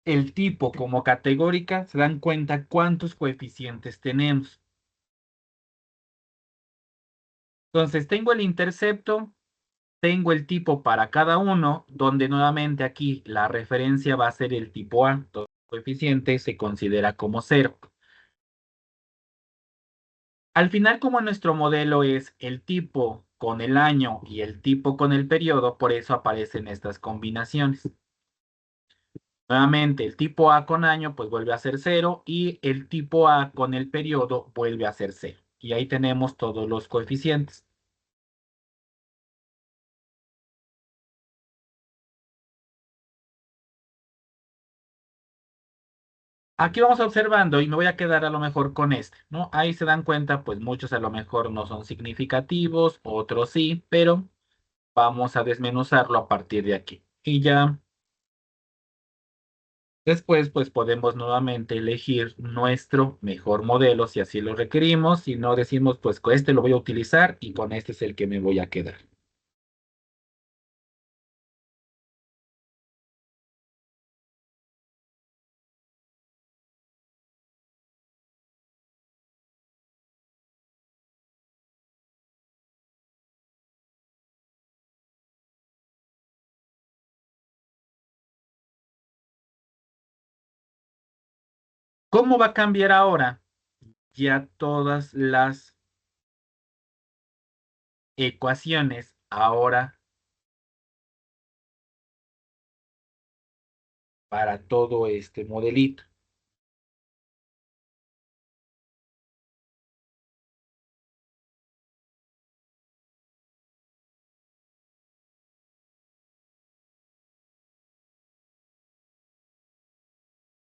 el tipo como categórica, se dan cuenta cuántos coeficientes tenemos. Entonces tengo el intercepto, tengo el tipo para cada uno, donde nuevamente aquí la referencia va a ser el tipo A. Todo coeficiente se considera como cero. Al final, como nuestro modelo es el tipo con el año y el tipo con el periodo, por eso aparecen estas combinaciones. Nuevamente, el tipo A con año pues vuelve a ser cero y el tipo A con el periodo vuelve a ser cero. Y ahí tenemos todos los coeficientes. Aquí vamos observando y me voy a quedar a lo mejor con este, ¿no? Ahí se dan cuenta, pues muchos a lo mejor no son significativos, otros sí, pero vamos a desmenuzarlo a partir de aquí. Y ya después, pues podemos nuevamente elegir nuestro mejor modelo si así lo requerimos. Si no decimos, pues con este lo voy a utilizar y con este es el que me voy a quedar. ¿Cómo va a cambiar ahora? Ya todas las ecuaciones ahora para todo este modelito.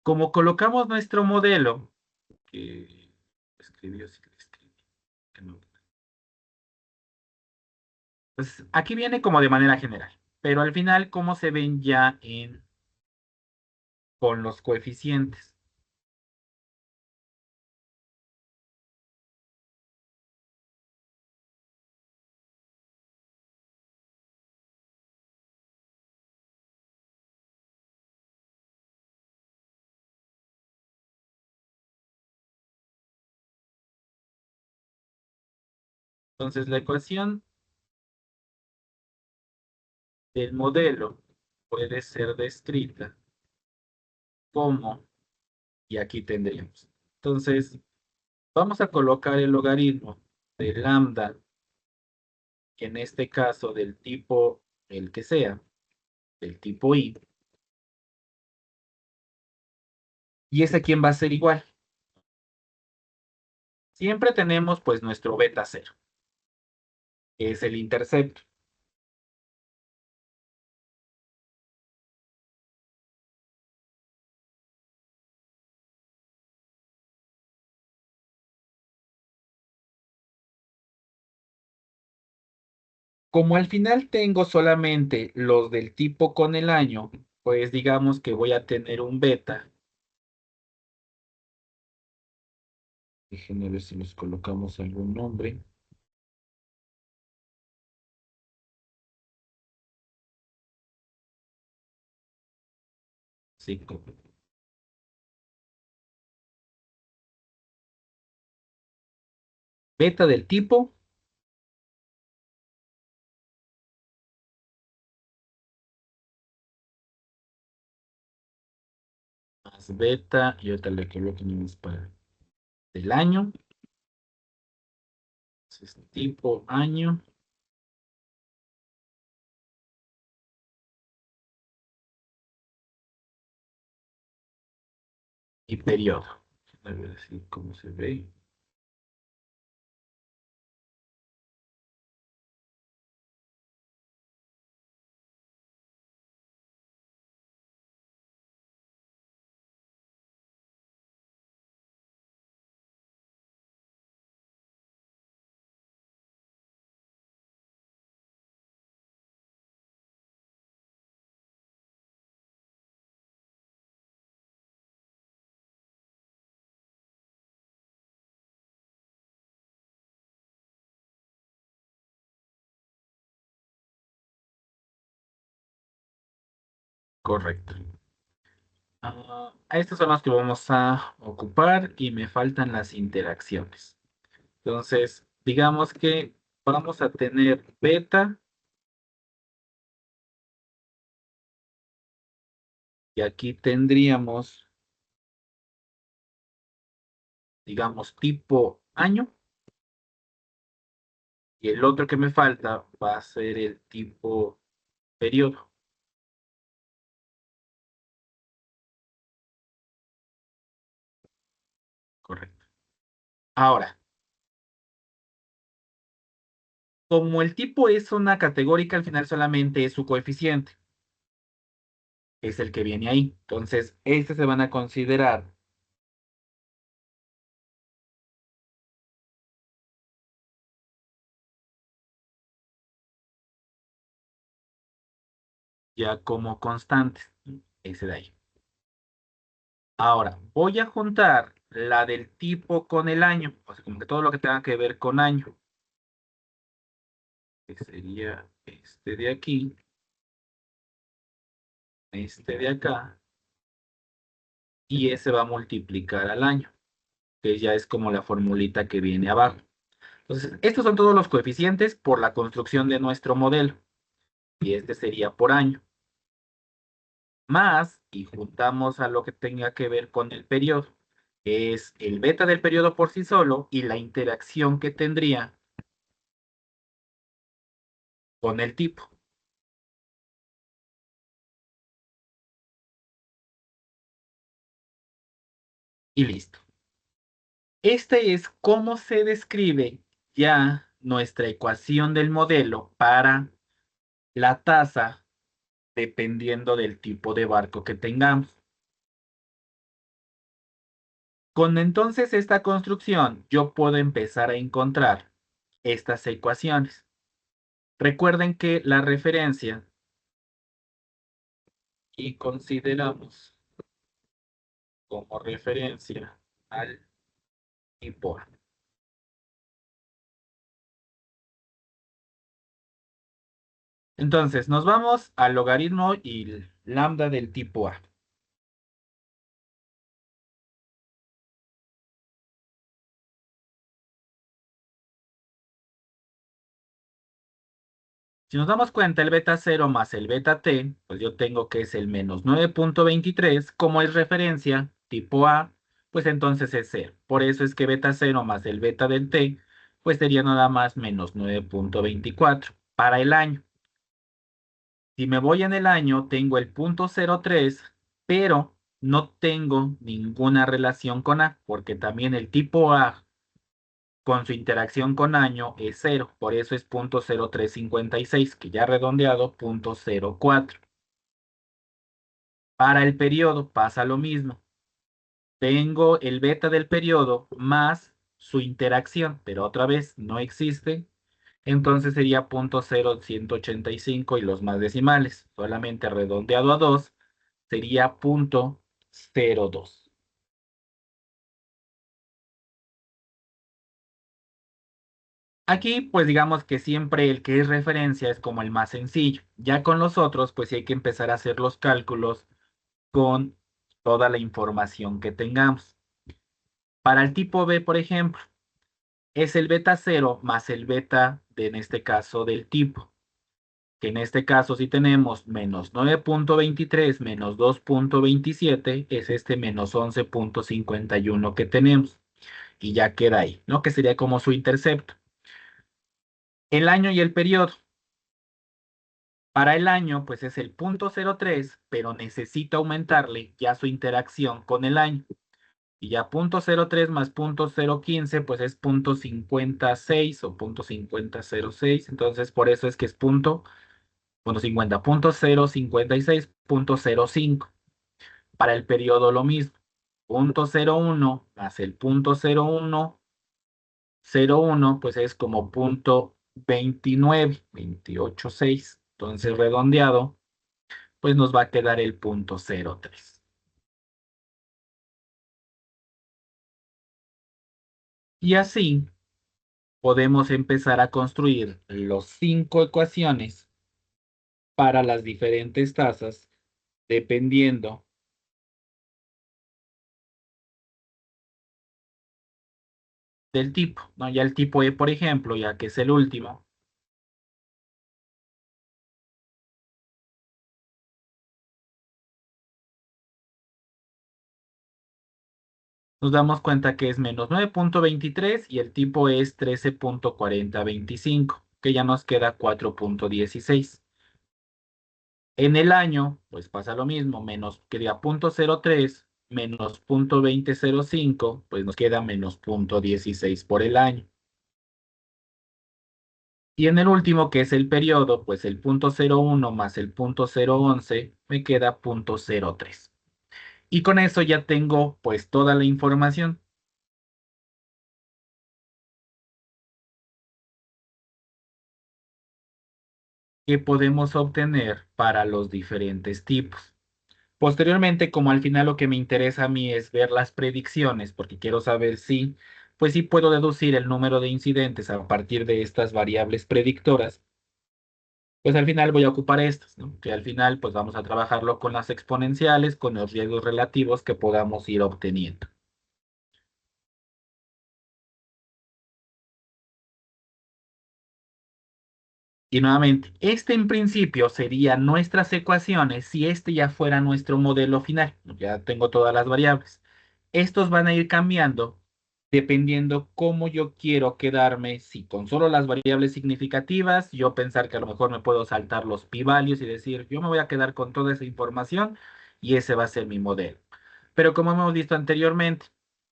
Como colocamos nuestro modelo, que escribió, sí, escribió, que no. Pues aquí viene como de manera general, pero al final, ¿cómo se ven ya con los coeficientes? Entonces, la ecuación del modelo puede ser descrita como, y aquí tendríamos. Entonces, vamos a colocar el logaritmo de lambda, en este caso del tipo, el que sea, del tipo i, y ese quién va a ser igual. Siempre tenemos pues nuestro beta cero, que es el intercepto. Como al final tengo solamente los del tipo con el año, pues digamos que voy a tener un beta. Déjenme ver si nos colocamos algún nombre. Sí, beta del tipo más beta, y ahorita le coloco nomás para el año. Entonces, tipo año y periodo. A ver si cómo se ve. Correcto. Estos son los que vamos a ocupar y me faltan las interacciones. Entonces, digamos que vamos a tener beta y aquí tendríamos, digamos, tipo año y el otro que me falta va a ser el tipo periodo. Correcto. Ahora, como el tipo es una categórica, al final solamente es su coeficiente, es el que viene ahí. Entonces, estos se van a considerar ya como constantes. Ese de ahí. Ahora, voy a juntar la del tipo con el año, o sea, como que todo lo que tenga que ver con año, que sería este de aquí, este de acá, y ese va a multiplicar al año, que ya es como la formulita que viene abajo. Entonces, estos son todos los coeficientes por la construcción de nuestro modelo, y este sería por año. Más, y juntamos a lo que tenga que ver con el periodo, que es el beta del periodo por sí solo y la interacción que tendría con el tipo. Y listo. Este es cómo se describe ya nuestra ecuación del modelo para la tasa dependiendo del tipo de barco que tengamos. Con entonces esta construcción, yo puedo empezar a encontrar estas ecuaciones. Recuerden que la referencia y consideramos como referencia al tipo A. Entonces, nos vamos al logaritmo y lambda del tipo A. Si nos damos cuenta, el beta 0 más el beta t, pues yo tengo que es el menos 9.23, como es referencia tipo A, pues entonces es 0. Por eso es que beta 0 más el beta del t, pues sería nada más menos 9.24 para el año. Si me voy en el año, tengo el punto 0.3, pero no tengo ninguna relación con A, porque también el tipo A con su interacción con año es 0, por eso es 0.0356, que ya redondeado, 0.04. Para el periodo pasa lo mismo. Tengo el beta del periodo más su interacción, pero otra vez no existe, entonces sería 0.0185 y los más decimales, solamente redondeado a 2, sería 0.02. Aquí, pues digamos que siempre el que es referencia es como el más sencillo. Ya con los otros, pues sí hay que empezar a hacer los cálculos con toda la información que tengamos. Para el tipo B, por ejemplo, es el beta 0 más el beta de, en este caso, del tipo. Que en este caso, si tenemos menos 9.23 menos 2.27, es este menos 11.51 que tenemos. Y ya queda ahí, ¿no? Que sería como su intercepto. El año y el periodo. Para el año, pues es el 0.03, pero necesito aumentarle ya su interacción con el año. Y ya 0.03 más 0.015, pues es 0.56 o 0.5006. Entonces, por eso es que es 0.50, 0.056, 0.05. Para el periodo lo mismo. 0.01 más el 0.0101, pues es como 0.29, 28.6. Entonces, redondeado, pues nos va a quedar el 0.03. Y así podemos empezar a construir los 5 ecuaciones para las diferentes tasas dependiendo del tipo, ¿no? Ya el tipo E, por ejemplo, ya que es el último, nos damos cuenta que es menos 9,23 y el tipo es 13,4025, que ya nos queda 4,16. En el año, pues pasa lo mismo, menos queda 0,03 menos 0,2005, pues nos queda menos 0,16 por el año. Y en el último, que es el periodo, pues el 0,01 más el 0,011 me queda 0,03. Y con eso ya tengo pues toda la información que podemos obtener para los diferentes tipos. Posteriormente, como al final lo que me interesa a mí es ver las predicciones, porque quiero saber si, pues si puedo deducir el número de incidentes a partir de estas variables predictoras, pues al final voy a ocupar estas, ¿no? Que al final pues vamos a trabajarlo con las exponenciales, con los riesgos relativos que podamos ir obteniendo. Y nuevamente, este en principio sería nuestras ecuaciones si este ya fuera nuestro modelo final. Ya tengo todas las variables. Estos van a ir cambiando dependiendo cómo yo quiero quedarme, si con solo las variables significativas, yo pensar que a lo mejor me puedo saltar los p-values y decir, yo me voy a quedar con toda esa información y ese va a ser mi modelo. Pero como hemos visto anteriormente,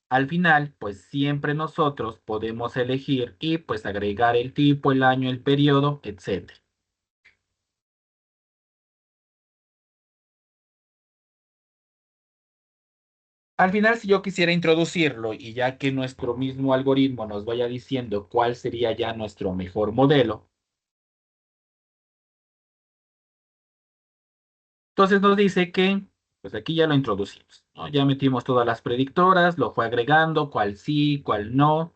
al final, pues siempre nosotros podemos elegir y pues agregar el tipo, el año, el periodo, etcétera. Al final, si yo quisiera introducirlo y ya que nuestro mismo algoritmo nos vaya diciendo cuál sería ya nuestro mejor modelo, entonces nos dice que, pues aquí ya lo introducimos, ¿no? Ya metimos todas las predictoras, lo fue agregando, cuál sí, cuál no,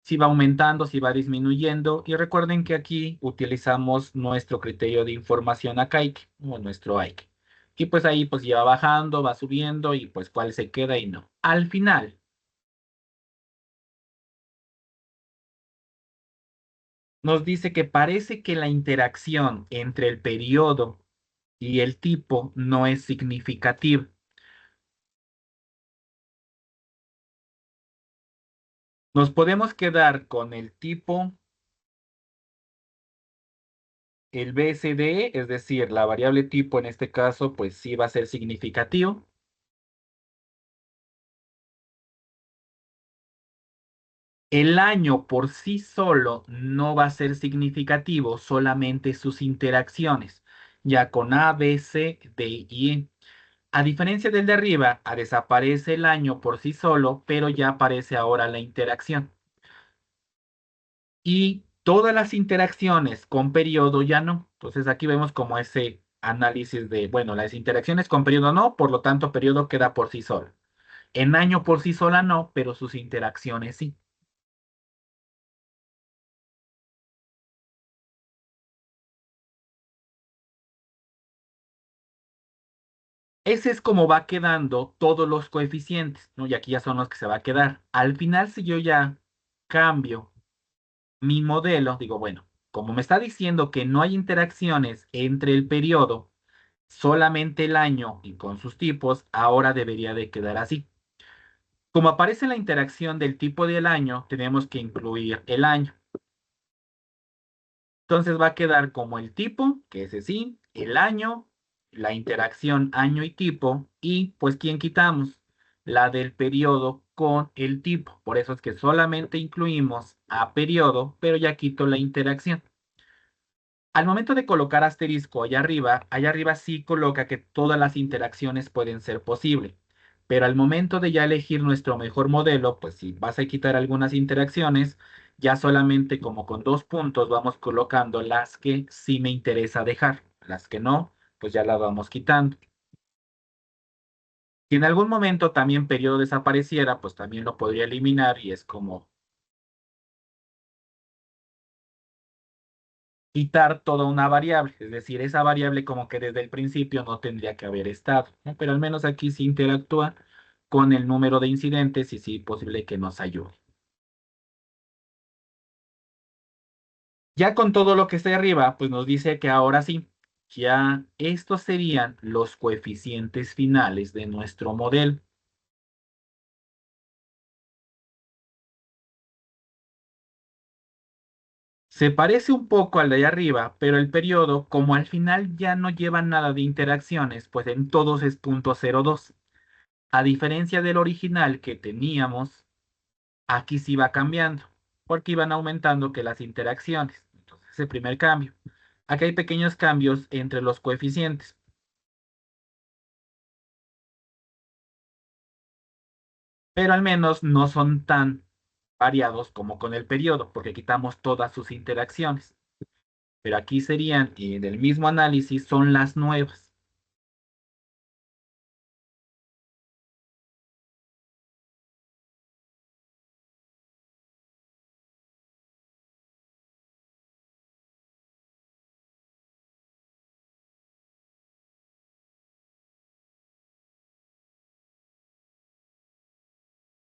si va aumentando, si va disminuyendo. Y recuerden que aquí utilizamos nuestro criterio de información AKIC, o nuestro AIC. Y pues ahí pues ya va bajando, va subiendo y pues cuál se queda y no. Al final, nos dice que parece que la interacción entre el periodo y el tipo no es significativa. Nos podemos quedar con el tipo, el BSD, es decir, la variable tipo en este caso, pues sí va a ser significativo. El año por sí solo no va a ser significativo, solamente sus interacciones, ya con A, B, C, D y E. A diferencia del de arriba, desaparece el año por sí solo, pero ya aparece ahora la interacción. Y todas las interacciones con periodo ya no. Entonces aquí vemos como ese análisis de, bueno, las interacciones con periodo no, por lo tanto periodo queda por sí solo. En año por sí sola no, pero sus interacciones sí. Ese es como va quedando todos los coeficientes, ¿no? Y aquí ya son los que se va a quedar. Al final, si yo ya cambio mi modelo, digo, bueno, como me está diciendo que no hay interacciones entre el periodo, solamente el año y con sus tipos, ahora debería de quedar así. Como aparece la interacción del tipo del año, tenemos que incluir el año. Entonces va a quedar como el tipo, que es sí, el año, la interacción año y tipo, y pues ¿quién quitamos? La del periodo con el tipo. Por eso es que solamente incluimos a periodo, pero ya quito la interacción. Al momento de colocar asterisco allá arriba sí coloca que todas las interacciones pueden ser posibles. Pero al momento de ya elegir nuestro mejor modelo, pues si vas a quitar algunas interacciones, ya solamente como con dos puntos vamos colocando las que sí me interesa dejar. Las que no, pues ya las vamos quitando. Si en algún momento también periodo desapareciera, pues también lo podría eliminar y es como quitar toda una variable, es decir, esa variable como que desde el principio no tendría que haber estado, ¿no? Pero al menos aquí sí interactúa con el número de incidentes y sí posible que nos ayude. Ya con todo lo que está arriba, pues nos dice que ahora sí, ya estos serían los coeficientes finales de nuestro modelo. Se parece un poco al de allá arriba, pero el periodo, como al final ya no lleva nada de interacciones, pues en todos es 0.02. A diferencia del original que teníamos, aquí sí va cambiando, porque iban aumentando que las interacciones. Entonces, ese primer cambio. Aquí hay pequeños cambios entre los coeficientes, pero al menos no son tan variados como con el periodo, porque quitamos todas sus interacciones. Pero aquí serían, y del mismo análisis, son las nuevas.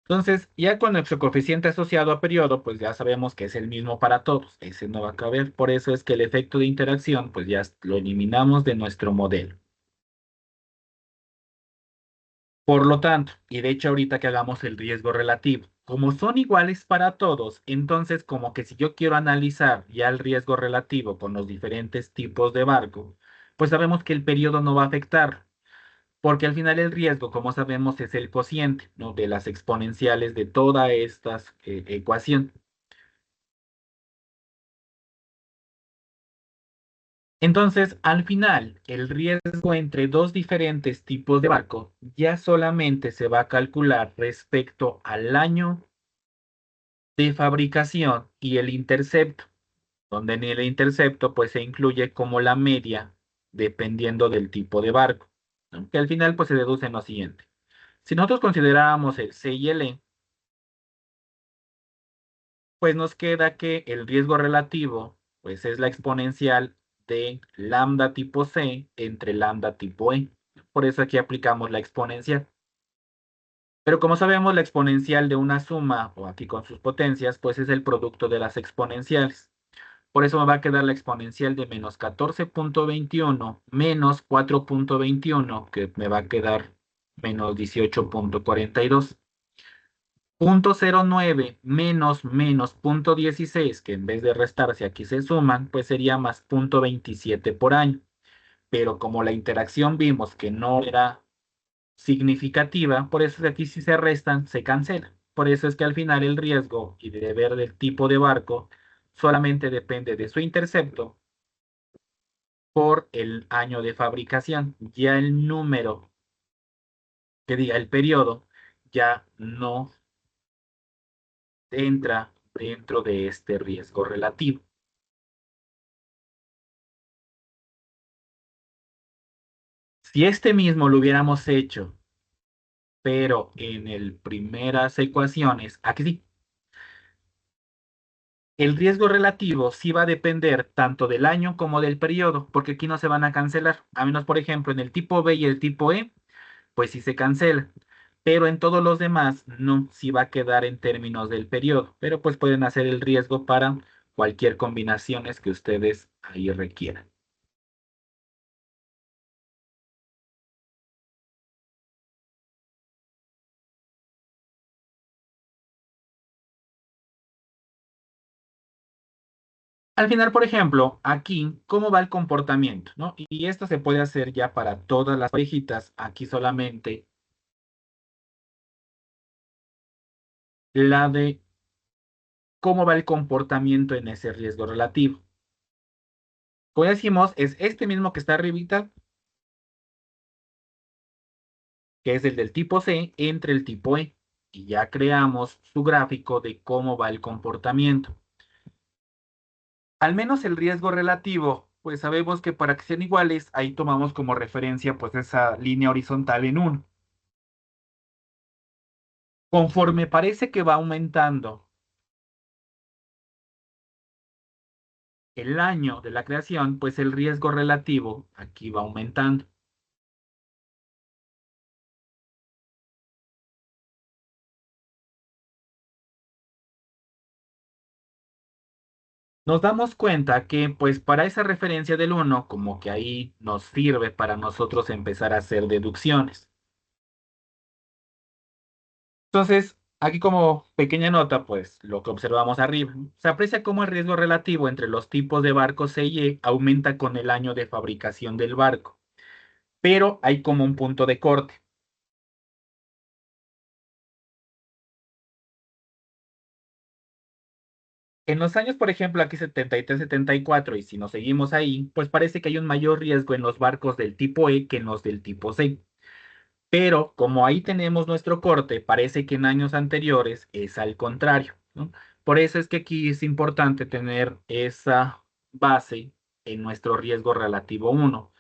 Entonces, ya con nuestro coeficiente asociado a periodo, pues ya sabemos que es el mismo para todos. Ese no va a caber. Por eso es que el efecto de interacción, pues ya lo eliminamos de nuestro modelo. Por lo tanto, y de hecho ahorita que hagamos el riesgo relativo, como son iguales para todos, entonces como que si yo quiero analizar ya el riesgo relativo con los diferentes tipos de barco, pues sabemos que el periodo no va a afectar, porque al final el riesgo, como sabemos, es el cociente, ¿no? De las exponenciales de toda esta ecuación. Entonces, al final, el riesgo entre dos diferentes tipos de barco ya solamente se va a calcular respecto al año de fabricación y el intercepto, donde en el intercepto pues se incluye como la media dependiendo del tipo de barco, ¿no? Que al final pues se deduce en lo siguiente. Si nosotros considerábamos el C y el E, pues nos queda que el riesgo relativo pues es la exponencial de lambda tipo C entre lambda tipo E. Por eso aquí aplicamos la exponencial. Pero como sabemos, la exponencial de una suma, o aquí con sus potencias, pues es el producto de las exponenciales. Por eso me va a quedar la exponencial de menos 14.21 menos 4.21, que me va a quedar menos 18.42. 0.09 menos menos 0.16, que en vez de restarse aquí se suman, pues sería más 0.27 por año. Pero como la interacción vimos que no era significativa, por eso es que aquí si se restan, se cancela. Por eso es que al final el riesgo y de ver del tipo de barco solamente depende de su intercepto por el año de fabricación. Ya el número, que diga el periodo, ya no entra dentro de este riesgo relativo. Si este mismo lo hubiéramos hecho, pero en el primeras ecuaciones, aquí sí, el riesgo relativo sí va a depender tanto del año como del periodo, porque aquí no se van a cancelar, a menos, por ejemplo, en el tipo B y el tipo E, pues sí se cancela, pero en todos los demás no, sí va a quedar en términos del periodo, pero pues pueden hacer el riesgo para cualquier combinaciones que ustedes ahí requieran. Al final, por ejemplo, aquí, ¿cómo va el comportamiento? ¿No? Y esto se puede hacer ya para todas las parejitas, aquí solamente la de cómo va el comportamiento en ese riesgo relativo. Como decimos, es este mismo que está arribita, que es el del tipo C, entre el tipo E. Y ya creamos su gráfico de cómo va el comportamiento. Al menos el riesgo relativo, pues sabemos que para que sean iguales, ahí tomamos como referencia pues esa línea horizontal en 1. Conforme parece que va aumentando el año de la creación, pues el riesgo relativo aquí va aumentando. Nos damos cuenta que pues para esa referencia del uno como que ahí nos sirve para nosotros empezar a hacer deducciones. Entonces, aquí como pequeña nota, pues lo que observamos arriba, ¿no? Se aprecia cómo el riesgo relativo entre los tipos de barcos C y E aumenta con el año de fabricación del barco, pero hay como un punto de corte. En los años, por ejemplo, aquí 73, 74, y si nos seguimos ahí, pues parece que hay un mayor riesgo en los barcos del tipo E que en los del tipo C. Pero como ahí tenemos nuestro corte, parece que en años anteriores es al contrario, ¿no? Por eso es que aquí es importante tener esa base en nuestro riesgo relativo uno,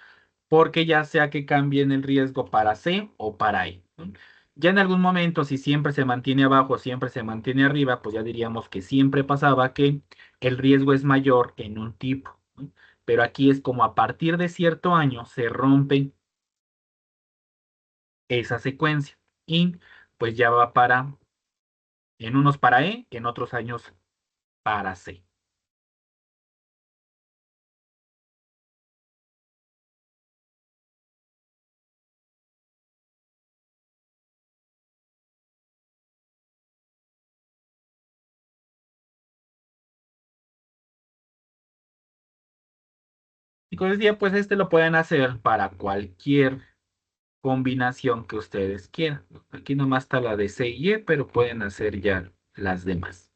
porque ya sea que cambien el riesgo para C o para E, ¿no? Ya en algún momento, si siempre se mantiene abajo, siempre se mantiene arriba, pues ya diríamos que siempre pasaba que el riesgo es mayor en un tipo, ¿no? Pero aquí es como a partir de cierto año se rompe esa secuencia y pues ya va para, en unos para E, en otros años para C. Y como decía, pues este lo pueden hacer para cualquier combinación que ustedes quieran. Aquí nomás está la de C y E, pero pueden hacer ya las demás.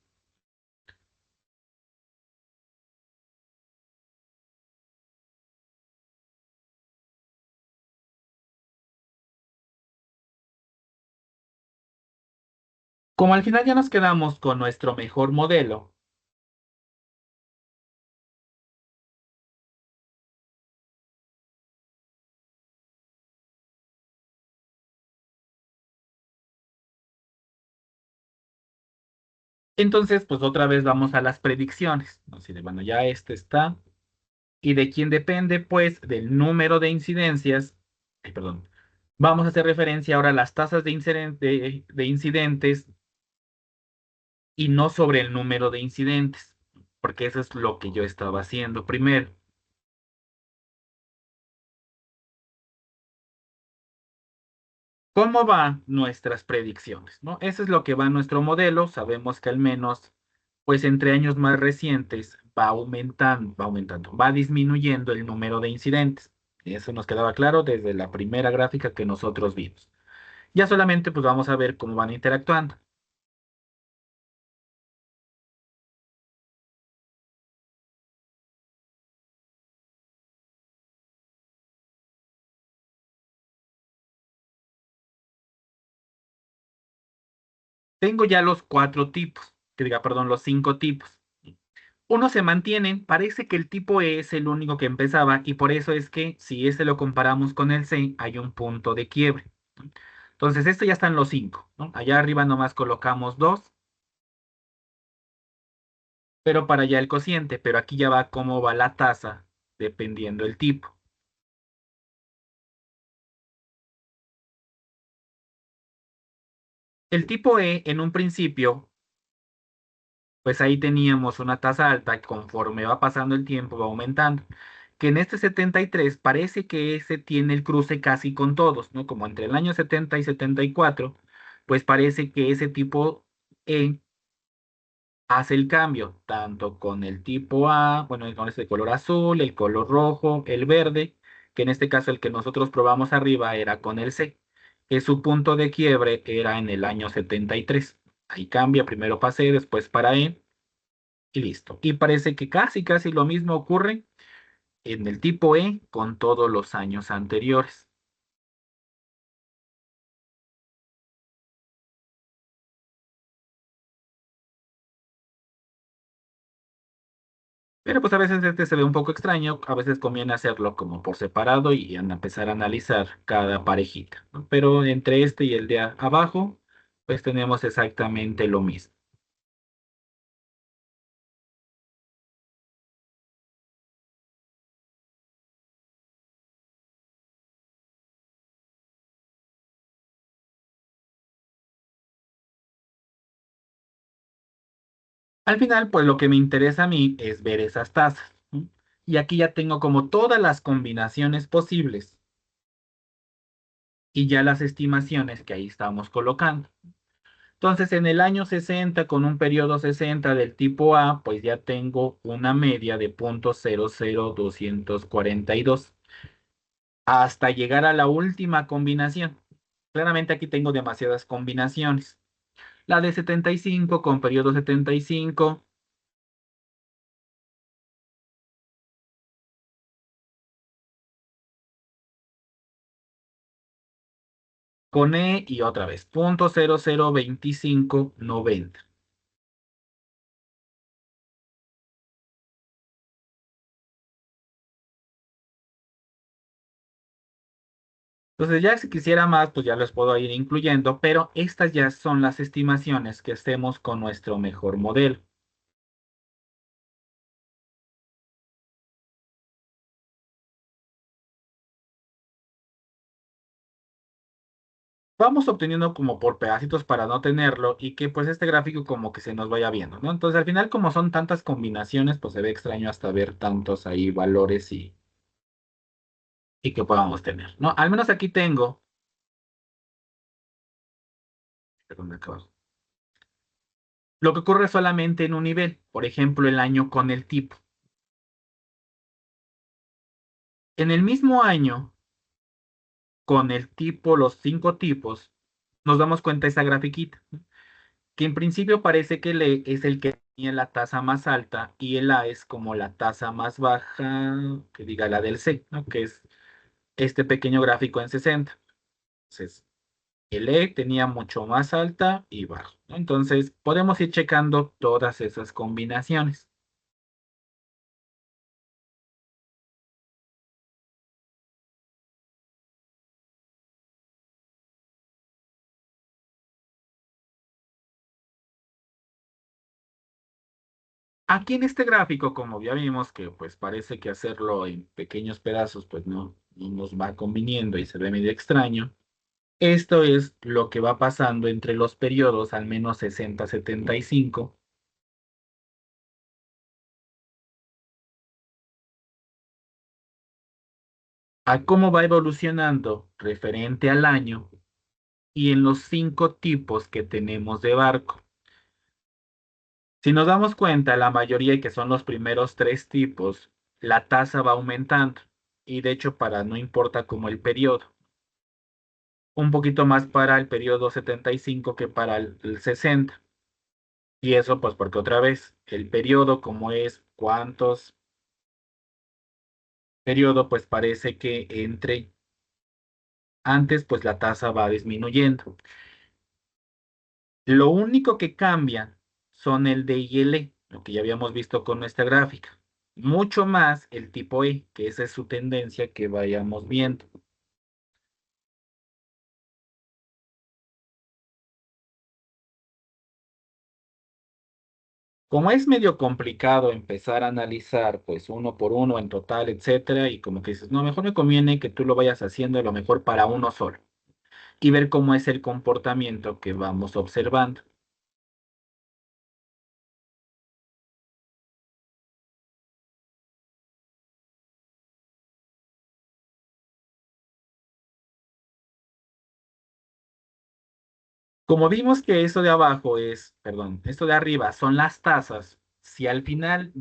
Como al final ya nos quedamos con nuestro mejor modelo, entonces pues otra vez vamos a las predicciones. Así de, bueno, ya este está. ¿Y de quién depende? Pues del número de incidencias. Ay, perdón. Vamos a hacer referencia ahora a las tasas de incidentes y no sobre el número de incidentes, porque eso es lo que yo estaba haciendo primero. ¿Cómo van nuestras predicciones? ¿No? Eso es lo que va en nuestro modelo. Sabemos que al menos, pues entre años más recientes va disminuyendo el número de incidentes. Y eso nos quedaba claro desde la primera gráfica que nosotros vimos. Ya solamente pues vamos a ver cómo van interactuando. Tengo ya los cuatro tipos, que diga, perdón, los cinco tipos. Uno se mantienen, parece que el tipo E es el único que empezaba y por eso es que si este lo comparamos con el C, hay un punto de quiebre, ¿no? Entonces, esto ya están los cinco, ¿no? Allá arriba nomás colocamos dos, pero para allá el cociente, pero aquí ya va cómo va la tasa dependiendo el tipo. El tipo E en un principio, pues ahí teníamos una tasa alta que conforme va pasando el tiempo va aumentando. Que en este 73 parece que ese tiene el cruce casi con todos, ¿no? Como entre el año 70 y 74, pues parece que ese tipo E hace el cambio, tanto con el tipo A, bueno, con este color azul, el color rojo, el verde, que en este caso el que nosotros probamos arriba era con el C, que su punto de quiebre era en el año 73. Ahí cambia, primero para C, después para E, y listo. Y parece que casi lo mismo ocurre en el tipo E con todos los años anteriores. Pero pues a veces este se ve un poco extraño, a veces conviene hacerlo como por separado y empezar a analizar cada parejita, ¿no? Pero entre este y el de abajo, pues tenemos exactamente lo mismo. Al final, pues lo que me interesa a mí es ver esas tasas. ¿Sí? Y aquí ya tengo como todas las combinaciones posibles y ya las estimaciones que ahí estamos colocando. Entonces, en el año 60, con un periodo 60 del tipo A, pues ya tengo una media de 0.00242 hasta llegar a la última combinación. Claramente aquí tengo demasiadas combinaciones. La de 75 con periodo 75 con E y otra vez 0.002590. Entonces ya si quisiera más, pues ya los puedo ir incluyendo, pero estas ya son las estimaciones que hacemos con nuestro mejor modelo. Vamos obteniendo como por pedacitos para no tenerlo y que pues este gráfico como que se nos vaya viendo, ¿no? Entonces al final como son tantas combinaciones, pues se ve extraño hasta ver tantos ahí valores y que podamos tener, ¿no? Al menos aquí tengo, perdón, acá abajo, lo que ocurre solamente en un nivel, por ejemplo, el año con el tipo. En el mismo año, con el tipo, los 5 tipos, nos damos cuenta de esa grafiquita, que en principio parece que el E es el que tiene la tasa más alta y el A es como la tasa más baja, que diga la del C, ¿no? Que es este pequeño gráfico en 60. Entonces, el E tenía mucho más alta y bajo, ¿no? Entonces, podemos ir checando todas esas combinaciones. Aquí en este gráfico, como ya vimos que pues parece que hacerlo en pequeños pedazos pues no nos va conviniendo y se ve medio extraño. Esto es lo que va pasando entre los periodos al menos 60-75, a cómo va evolucionando referente al año y en los 5 tipos que tenemos de barco. Si nos damos cuenta, la mayoría que son los primeros 3 tipos, la tasa va aumentando y de hecho para no importa como el periodo. Un poquito más para el periodo 75 que para el 60. Y eso pues porque otra vez el periodo como es cuántos periodo pues parece que entre antes pues la tasa va disminuyendo. Lo único que cambia son el D y el E, lo que ya habíamos visto con nuestra gráfica. Mucho más el tipo E, que esa es su tendencia que vayamos viendo. Como es medio complicado empezar a analizar, pues uno por uno en total, etcétera, y como que dices, no, mejor me conviene que tú lo vayas haciendo lo mejor para uno solo y ver cómo es el comportamiento que vamos observando. Como vimos que eso de abajo es, perdón, esto de arriba son las tasas, si al final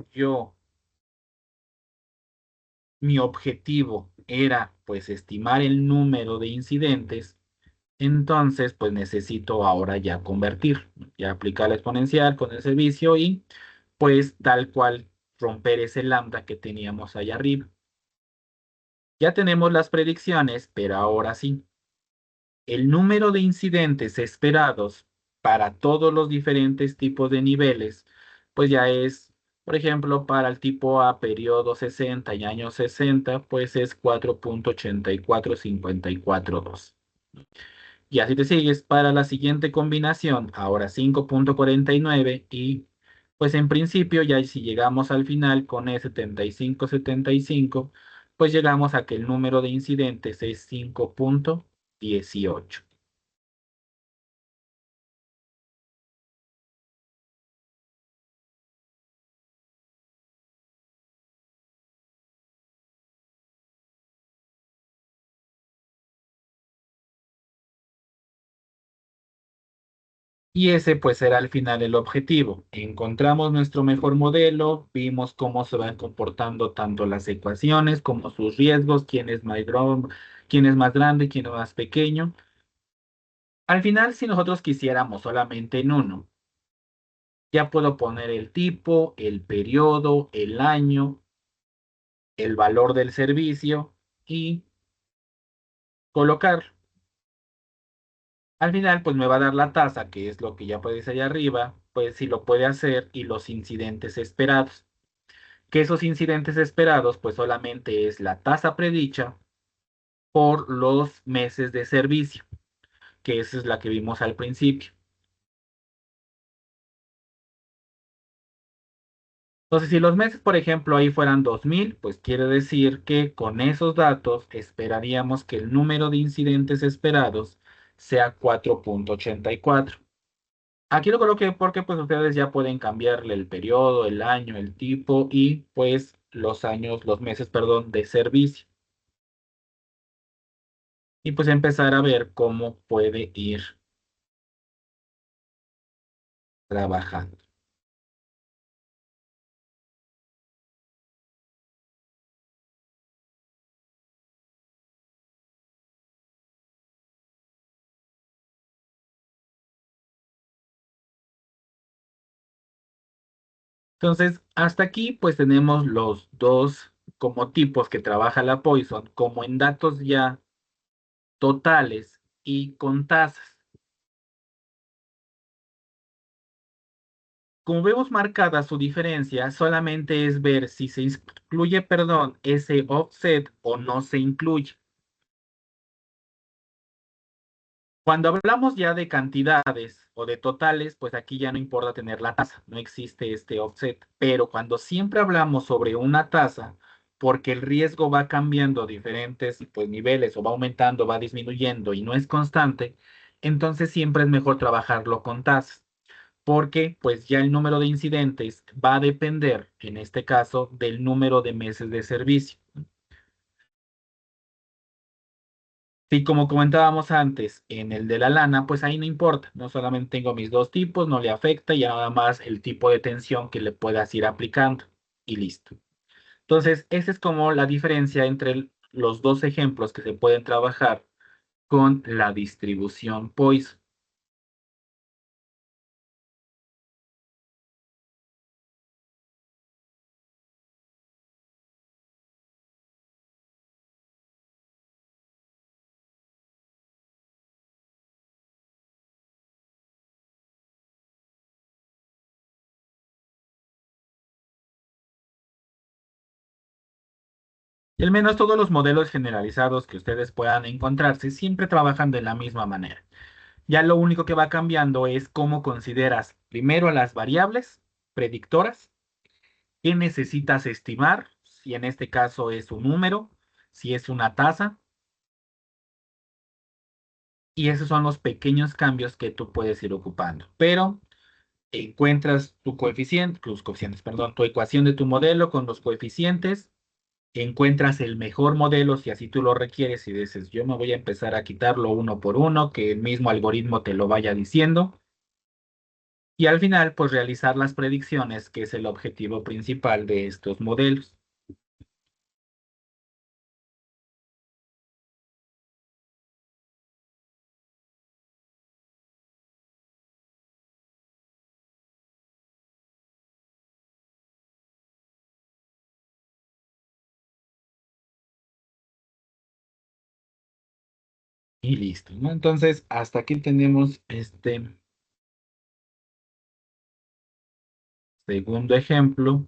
mi objetivo era pues estimar el número de incidentes, entonces pues necesito ahora ya convertir, ya aplicar la exponencial con el servicio y pues tal cual romper ese lambda que teníamos allá arriba. Ya tenemos las predicciones, pero ahora sí, el número de incidentes esperados para todos los diferentes tipos de niveles, pues ya es, por ejemplo, para el tipo A, periodo 60 y año 60, pues es 4.84542. Y así te sigues para la siguiente combinación, ahora 5.49 y pues en principio ya si llegamos al final con E7575, pues llegamos a que el número de incidentes es 5.18. Y ese pues era al final el objetivo. Encontramos nuestro mejor modelo, vimos cómo se van comportando tanto las ecuaciones como sus riesgos, quién es más grande, quién es más pequeño. Al final, si nosotros quisiéramos solamente en uno, ya puedo poner el tipo, el periodo, el año, el valor del servicio y colocar. Al final, pues me va a dar la tasa, que es lo que ya puede allá arriba, pues si lo puede hacer y los incidentes esperados. Que esos incidentes esperados, pues solamente es la tasa predicha por los meses de servicio, que esa es la que vimos al principio. Entonces, si los meses, por ejemplo, ahí fueran 2000, pues quiere decir que con esos datos esperaríamos que el número de incidentes esperados sea 4,84. Aquí lo coloqué porque pues ustedes ya pueden cambiarle el periodo, el año, el tipo y pues los meses, perdón, de servicio. Y pues empezar a ver cómo puede ir trabajando. Entonces, hasta aquí pues tenemos los dos como tipos que trabaja la Poison, como en datos ya totales y con tasas. Como vemos marcada su diferencia, solamente es ver si se incluye, perdón, ese offset o no se incluye. Cuando hablamos ya de cantidades o de totales, pues aquí ya no importa tener la tasa, no existe este offset. Pero cuando siempre hablamos sobre una tasa, porque el riesgo va cambiando a diferentes pues, niveles o va aumentando, va disminuyendo y no es constante, entonces siempre es mejor trabajarlo con tasas, porque pues ya el número de incidentes va a depender, en este caso, del número de meses de servicio. Sí, como comentábamos antes, en el de la lana, pues ahí no importa, no solamente tengo mis dos tipos, no le afecta, y nada más el tipo de tensión que le puedas ir aplicando y listo. Entonces, esa es como la diferencia entre los dos ejemplos que se pueden trabajar con la distribución Poisson. Y al menos todos los modelos generalizados que ustedes puedan encontrarse siempre trabajan de la misma manera. Ya lo único que va cambiando es cómo consideras primero a las variables predictoras. ¿Qué necesitas estimar? Si en este caso es un número, si es una tasa, y esos son los pequeños cambios que tú puedes ir ocupando. Pero encuentras tu coeficiente, tus coeficientes, perdón, tu ecuación de tu modelo con los coeficientes, encuentras el mejor modelo si así tú lo requieres y dices, yo me voy a empezar a quitarlo uno por uno, que el mismo algoritmo te lo vaya diciendo. Y al final, pues realizar las predicciones, que es el objetivo principal de estos modelos. Y listo, ¿no? Entonces, hasta aquí tenemos este segundo ejemplo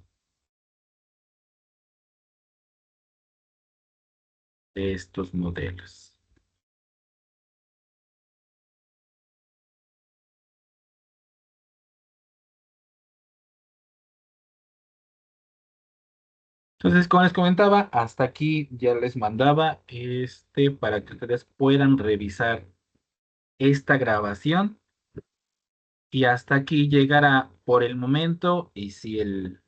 de estos modelos. Entonces, como les comentaba, hasta aquí ya les mandaba para que ustedes puedan revisar esta grabación y hasta aquí llegará por el momento y si el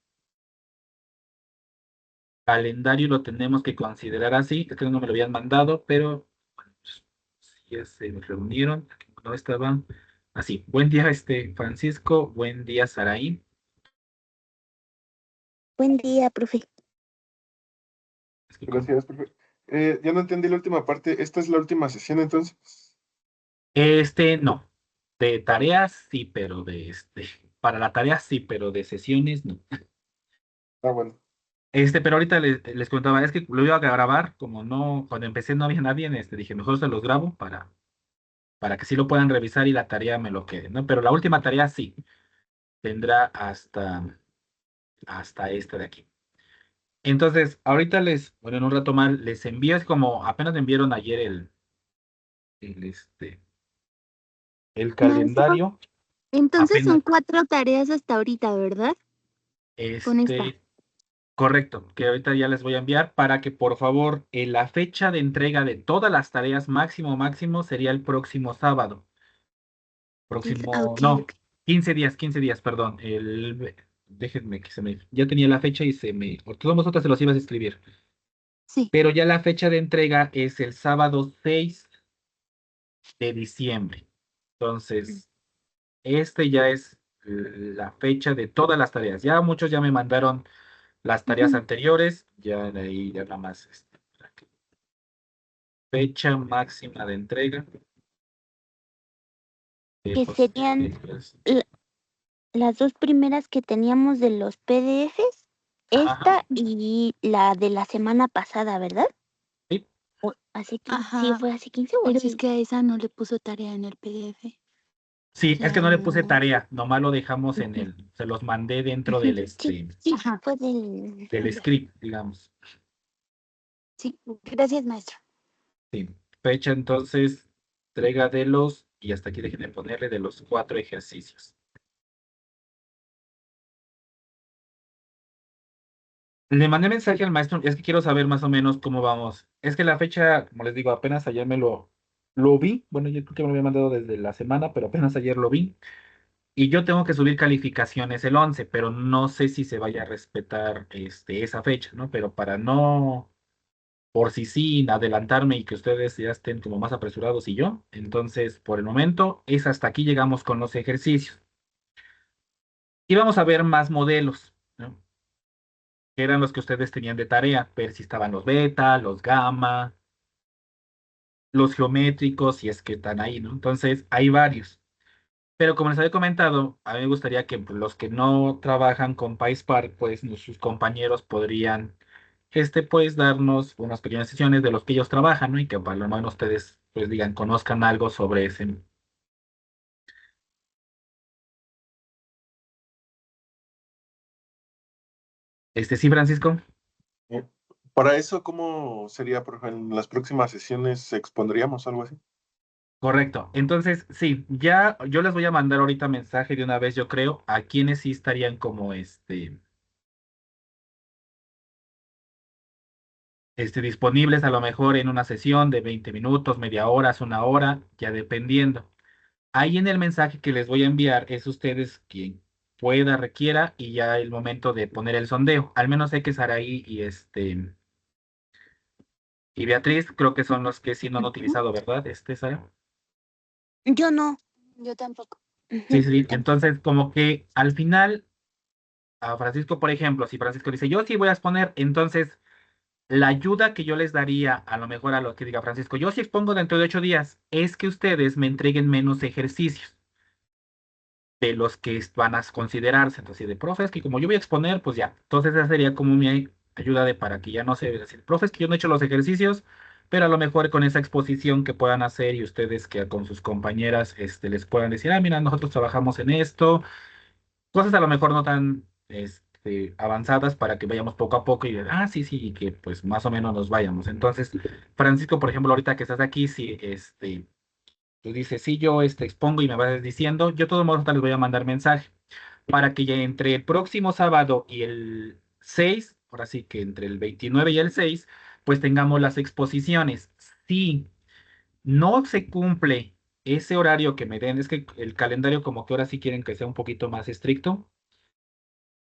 calendario lo tenemos que considerar así, es que no me lo habían mandado, pero bueno, pues, si ya se reunieron, no estaban. Así. Buen día, Francisco. Buen día, Saraí. Buen día, profe. Es que Gracias, profe. Ya no entendí la última parte. ¿Esta es la última sesión entonces? no. De tareas sí, pero para la tarea sí, pero de sesiones no. Ah, bueno. Pero ahorita les contaba, es que lo iba a grabar, como no, cuando empecé no había nadie, dije, mejor se los grabo para que sí lo puedan revisar y la tarea me lo quede, ¿no? Pero la última tarea sí, tendrá hasta esta de aquí. Entonces, ahorita bueno, en un rato más les envío, es como apenas me enviaron ayer el, este, el Maestro, calendario, entonces apenas, son 4 tareas hasta ahorita, ¿verdad? Con esta. correcto, que ahorita ya les voy a enviar para que por favor, la fecha de entrega de todas las tareas máximo sería el próximo sábado. Próximo, Ok, no, ok. 15 días, perdón. Déjenme que ya tenía la fecha y todos vosotros se los ibas a escribir. Sí. Pero ya la fecha de entrega es el sábado 6 de diciembre. Entonces, ya es la fecha de todas las tareas. Ya muchos ya me mandaron las tareas Ujú. anteriores, ya de ahí ya nada más. Fecha máxima de entrega. Que serían Posteriores. l- las dos primeras que teníamos de los PDFs, Ajá, esta y la de la semana pasada, ¿verdad? sí, Así que sí, Ajá, fue hace 15 o pero así. es que a esa no le puso tarea en el PDF. O sí, es que sea, no le puse no. tarea, nomás lo dejamos Ujú, se los mandé dentro ujú. Sí, sí, Ajá, fue del... del script, digamos. sí, gracias, maestro. Sí. Fecha entonces, entrega y hasta aquí déjenme ponerle de los 4 ejercicios. Le mandé mensaje al maestro, es que quiero saber más o menos cómo vamos. Es que la fecha, como les digo, apenas ayer lo vi. Bueno, yo creo que me lo había mandado desde la semana, pero apenas ayer lo vi. Y yo tengo que subir calificaciones el 11, pero no sé si se vaya a respetar esa fecha, ¿no? Pero para no, por si sí, adelantarme y que ustedes ya estén como más apresurados y yo. Entonces, por el momento, es hasta aquí llegamos con los ejercicios. Y vamos a ver más modelos, ¿no? Que eran los que ustedes tenían de tarea, ver si estaban los beta, los gamma, los geométricos, si es que están ahí, ¿no? Entonces, hay varios. Pero como les había comentado, a mí me gustaría que pues, los que no trabajan con PySpark, pues sus compañeros podrían, pues darnos unas pequeñas sesiones de los que ellos trabajan, ¿no? Y que para lo menos ustedes, pues digan, conozcan algo sobre ese. Sí, Francisco. Eh, Para eso, ¿cómo sería, profe? En las próximas sesiones expondríamos algo así. Correcto. Entonces, sí, ya yo les voy a mandar ahorita mensaje de una vez, yo creo, a quienes sí estarían como disponibles a lo mejor en una sesión de 20 minutos, media hora, 1 hora, ya dependiendo. Ahí en el mensaje que les voy a enviar es ustedes quien pueda, requiera, y ya el momento de poner el sondeo. Al menos sé que Saraí y Beatriz creo que son los que sí no han Ujú. utilizado, ¿verdad? Sara. Yo no. Yo tampoco. Sí, Ujú, sí, sí. tampoco. Entonces, como que al final, a Francisco, por ejemplo, si Francisco dice, yo sí voy a exponer, entonces la ayuda que yo les daría, a lo mejor a los que diga Francisco, yo sí expongo dentro de 8 días, es que ustedes me entreguen menos ejercicios de los que van a considerarse. Entonces, de profes, que como yo voy a exponer, pues ya. Entonces, esa sería como mi ayuda de para que ya no se decir, profes, que yo no he hecho los ejercicios, pero a lo mejor con esa exposición que puedan hacer y ustedes que con sus compañeras les puedan decir, ah, mira, nosotros trabajamos en esto, cosas a lo mejor no tan avanzadas para que vayamos poco a poco y sí, sí, y que pues más o menos nos vayamos. Entonces, Francisco, por ejemplo, ahorita que estás aquí, sí, tú dices, sí, yo expongo y me vas diciendo, yo de todos modos ahorita les voy a mandar mensaje para que ya entre el próximo sábado y el 6, ahora sí que entre el 29 y el 6, pues tengamos las exposiciones. Si no se cumple ese horario que me den, es que el calendario como que ahora sí quieren que sea un poquito más estricto.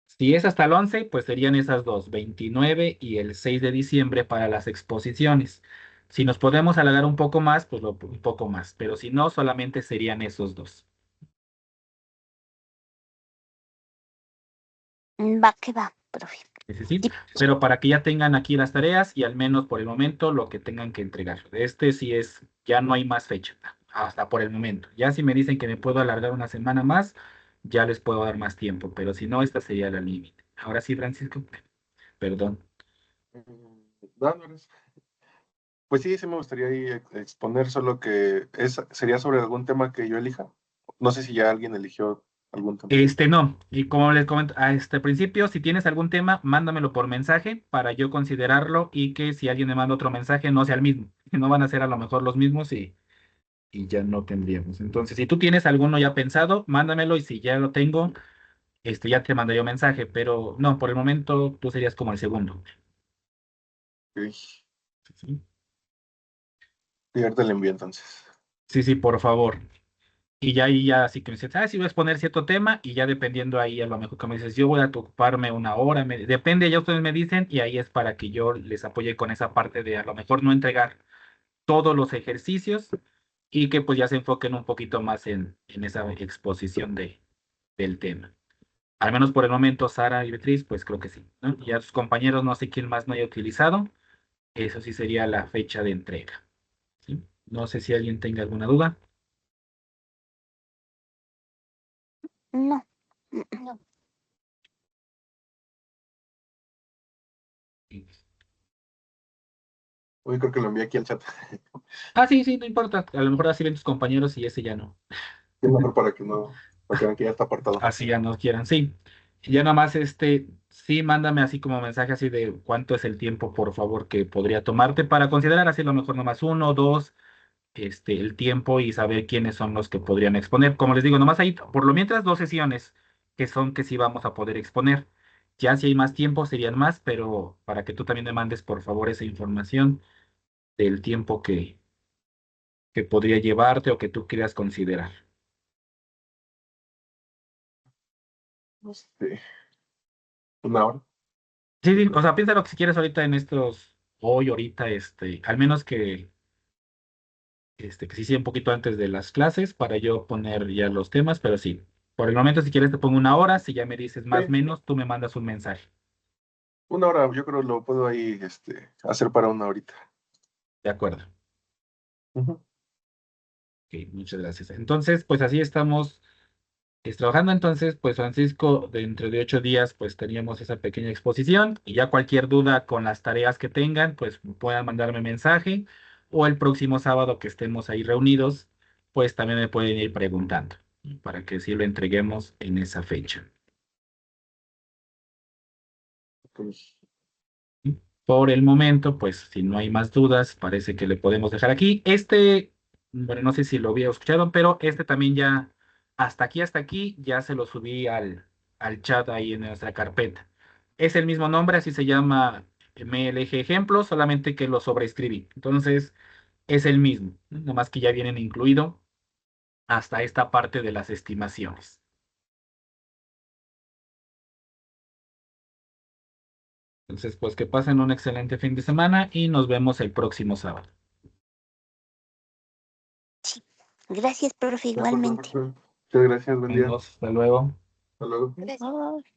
Si es hasta el 11, pues serían esas dos, 29 y el 6 de diciembre para las exposiciones. Si nos podemos alargar un poco más, pues un poco más, pero si no, solamente serían esos dos. Va que va, profe. Sí. Pero para que ya tengan aquí las tareas y al menos por el momento lo que tengan que entregar. Este sí es, ya no hay más fecha, hasta por el momento. Ya si me dicen que me puedo alargar una semana más, ya les puedo dar más tiempo, pero si no, esta sería la límite. Ahora sí, Francisco, perdón. No, no eres- Pues sí, sí me gustaría ahí exponer, solo que sería sobre algún tema que yo elija. No sé si ya alguien eligió algún tema. No, y como les comento a este principio, si tienes algún tema, mándamelo por mensaje para yo considerarlo y que si alguien me manda otro mensaje no sea el mismo. No van a ser a lo mejor los mismos y ya no tendríamos. Entonces, si tú tienes alguno ya pensado, mándamelo y si ya lo tengo, ya te mandaré un mensaje, pero no, por el momento tú serías como el segundo. Ok. Sí, Y ahorita le envío entonces. sí, por favor. Y ya ahí ya así que me dices, sí voy a exponer cierto tema y ya dependiendo ahí a lo mejor que me dices, yo voy a ocuparme una hora, depende, ya ustedes me dicen y ahí es para que yo les apoye con esa parte de a lo mejor no entregar todos los ejercicios y que pues ya se enfoquen un poquito más en esa exposición del tema. Al menos por el momento, Sara y Beatriz, pues creo que sí, ¿no? Y a sus compañeros no sé quién más no haya utilizado, eso sí sería la fecha de entrega, ¿sí? No sé si alguien tenga alguna duda. No. No. Uy, creo que lo envié aquí al chat. Sí, no importa. A lo mejor así ven tus compañeros y ese ya no. Es mejor para que no, para que vean que ya está apartado. Así ya no quieran. Sí. Ya nada más sí, mándame así como mensaje así de cuánto es el tiempo, por favor, que podría tomarte para considerar así a lo mejor nomás uno, dos, el tiempo y saber quiénes son los que podrían exponer. Como les digo, nomás hay por lo mientras dos sesiones que son que sí vamos a poder exponer. Ya si hay más tiempo serían más, pero para que tú también me mandes por favor esa información del tiempo que podría llevarte o que tú quieras considerar. Sí. Una hora. Sí, o sea, piénsalo que si quieres ahorita en hoy, ahorita, al menos que sí sea un poquito antes de las clases para yo poner ya los temas, pero sí, por el momento si quieres te pongo una hora, si ya me dices más o Sí, menos, tú me mandas un mensaje, una hora, yo creo lo puedo ahí hacer para una horita. ¿de acuerdo? Ujú. Ok, muchas gracias. Entonces, pues así estamos trabajando, entonces, pues Francisco, dentro de 8 días, pues teníamos esa pequeña exposición y ya cualquier duda con las tareas que tengan, pues puedan mandarme mensaje o el próximo sábado que estemos ahí reunidos, pues también me pueden ir preguntando para que sí lo entreguemos en esa fecha. Pues, Por el momento, pues si no hay más dudas, parece que le podemos dejar aquí. Bueno, no sé si lo había escuchado, pero también ya, hasta aquí, ya se lo subí al chat ahí en nuestra carpeta. Es el mismo nombre, así se llama MLG Ejemplo, solamente que lo sobreescribí. Entonces, es el mismo, ¿no? Nomás que ya vienen incluido hasta esta parte de las estimaciones. Entonces, pues que pasen un excelente fin de semana y nos vemos el próximo sábado. Sí. Gracias, profe, de acuerdo, igualmente. profe. Muchas gracias, buen día. Hasta luego. Hasta luego. Gracias. Bye.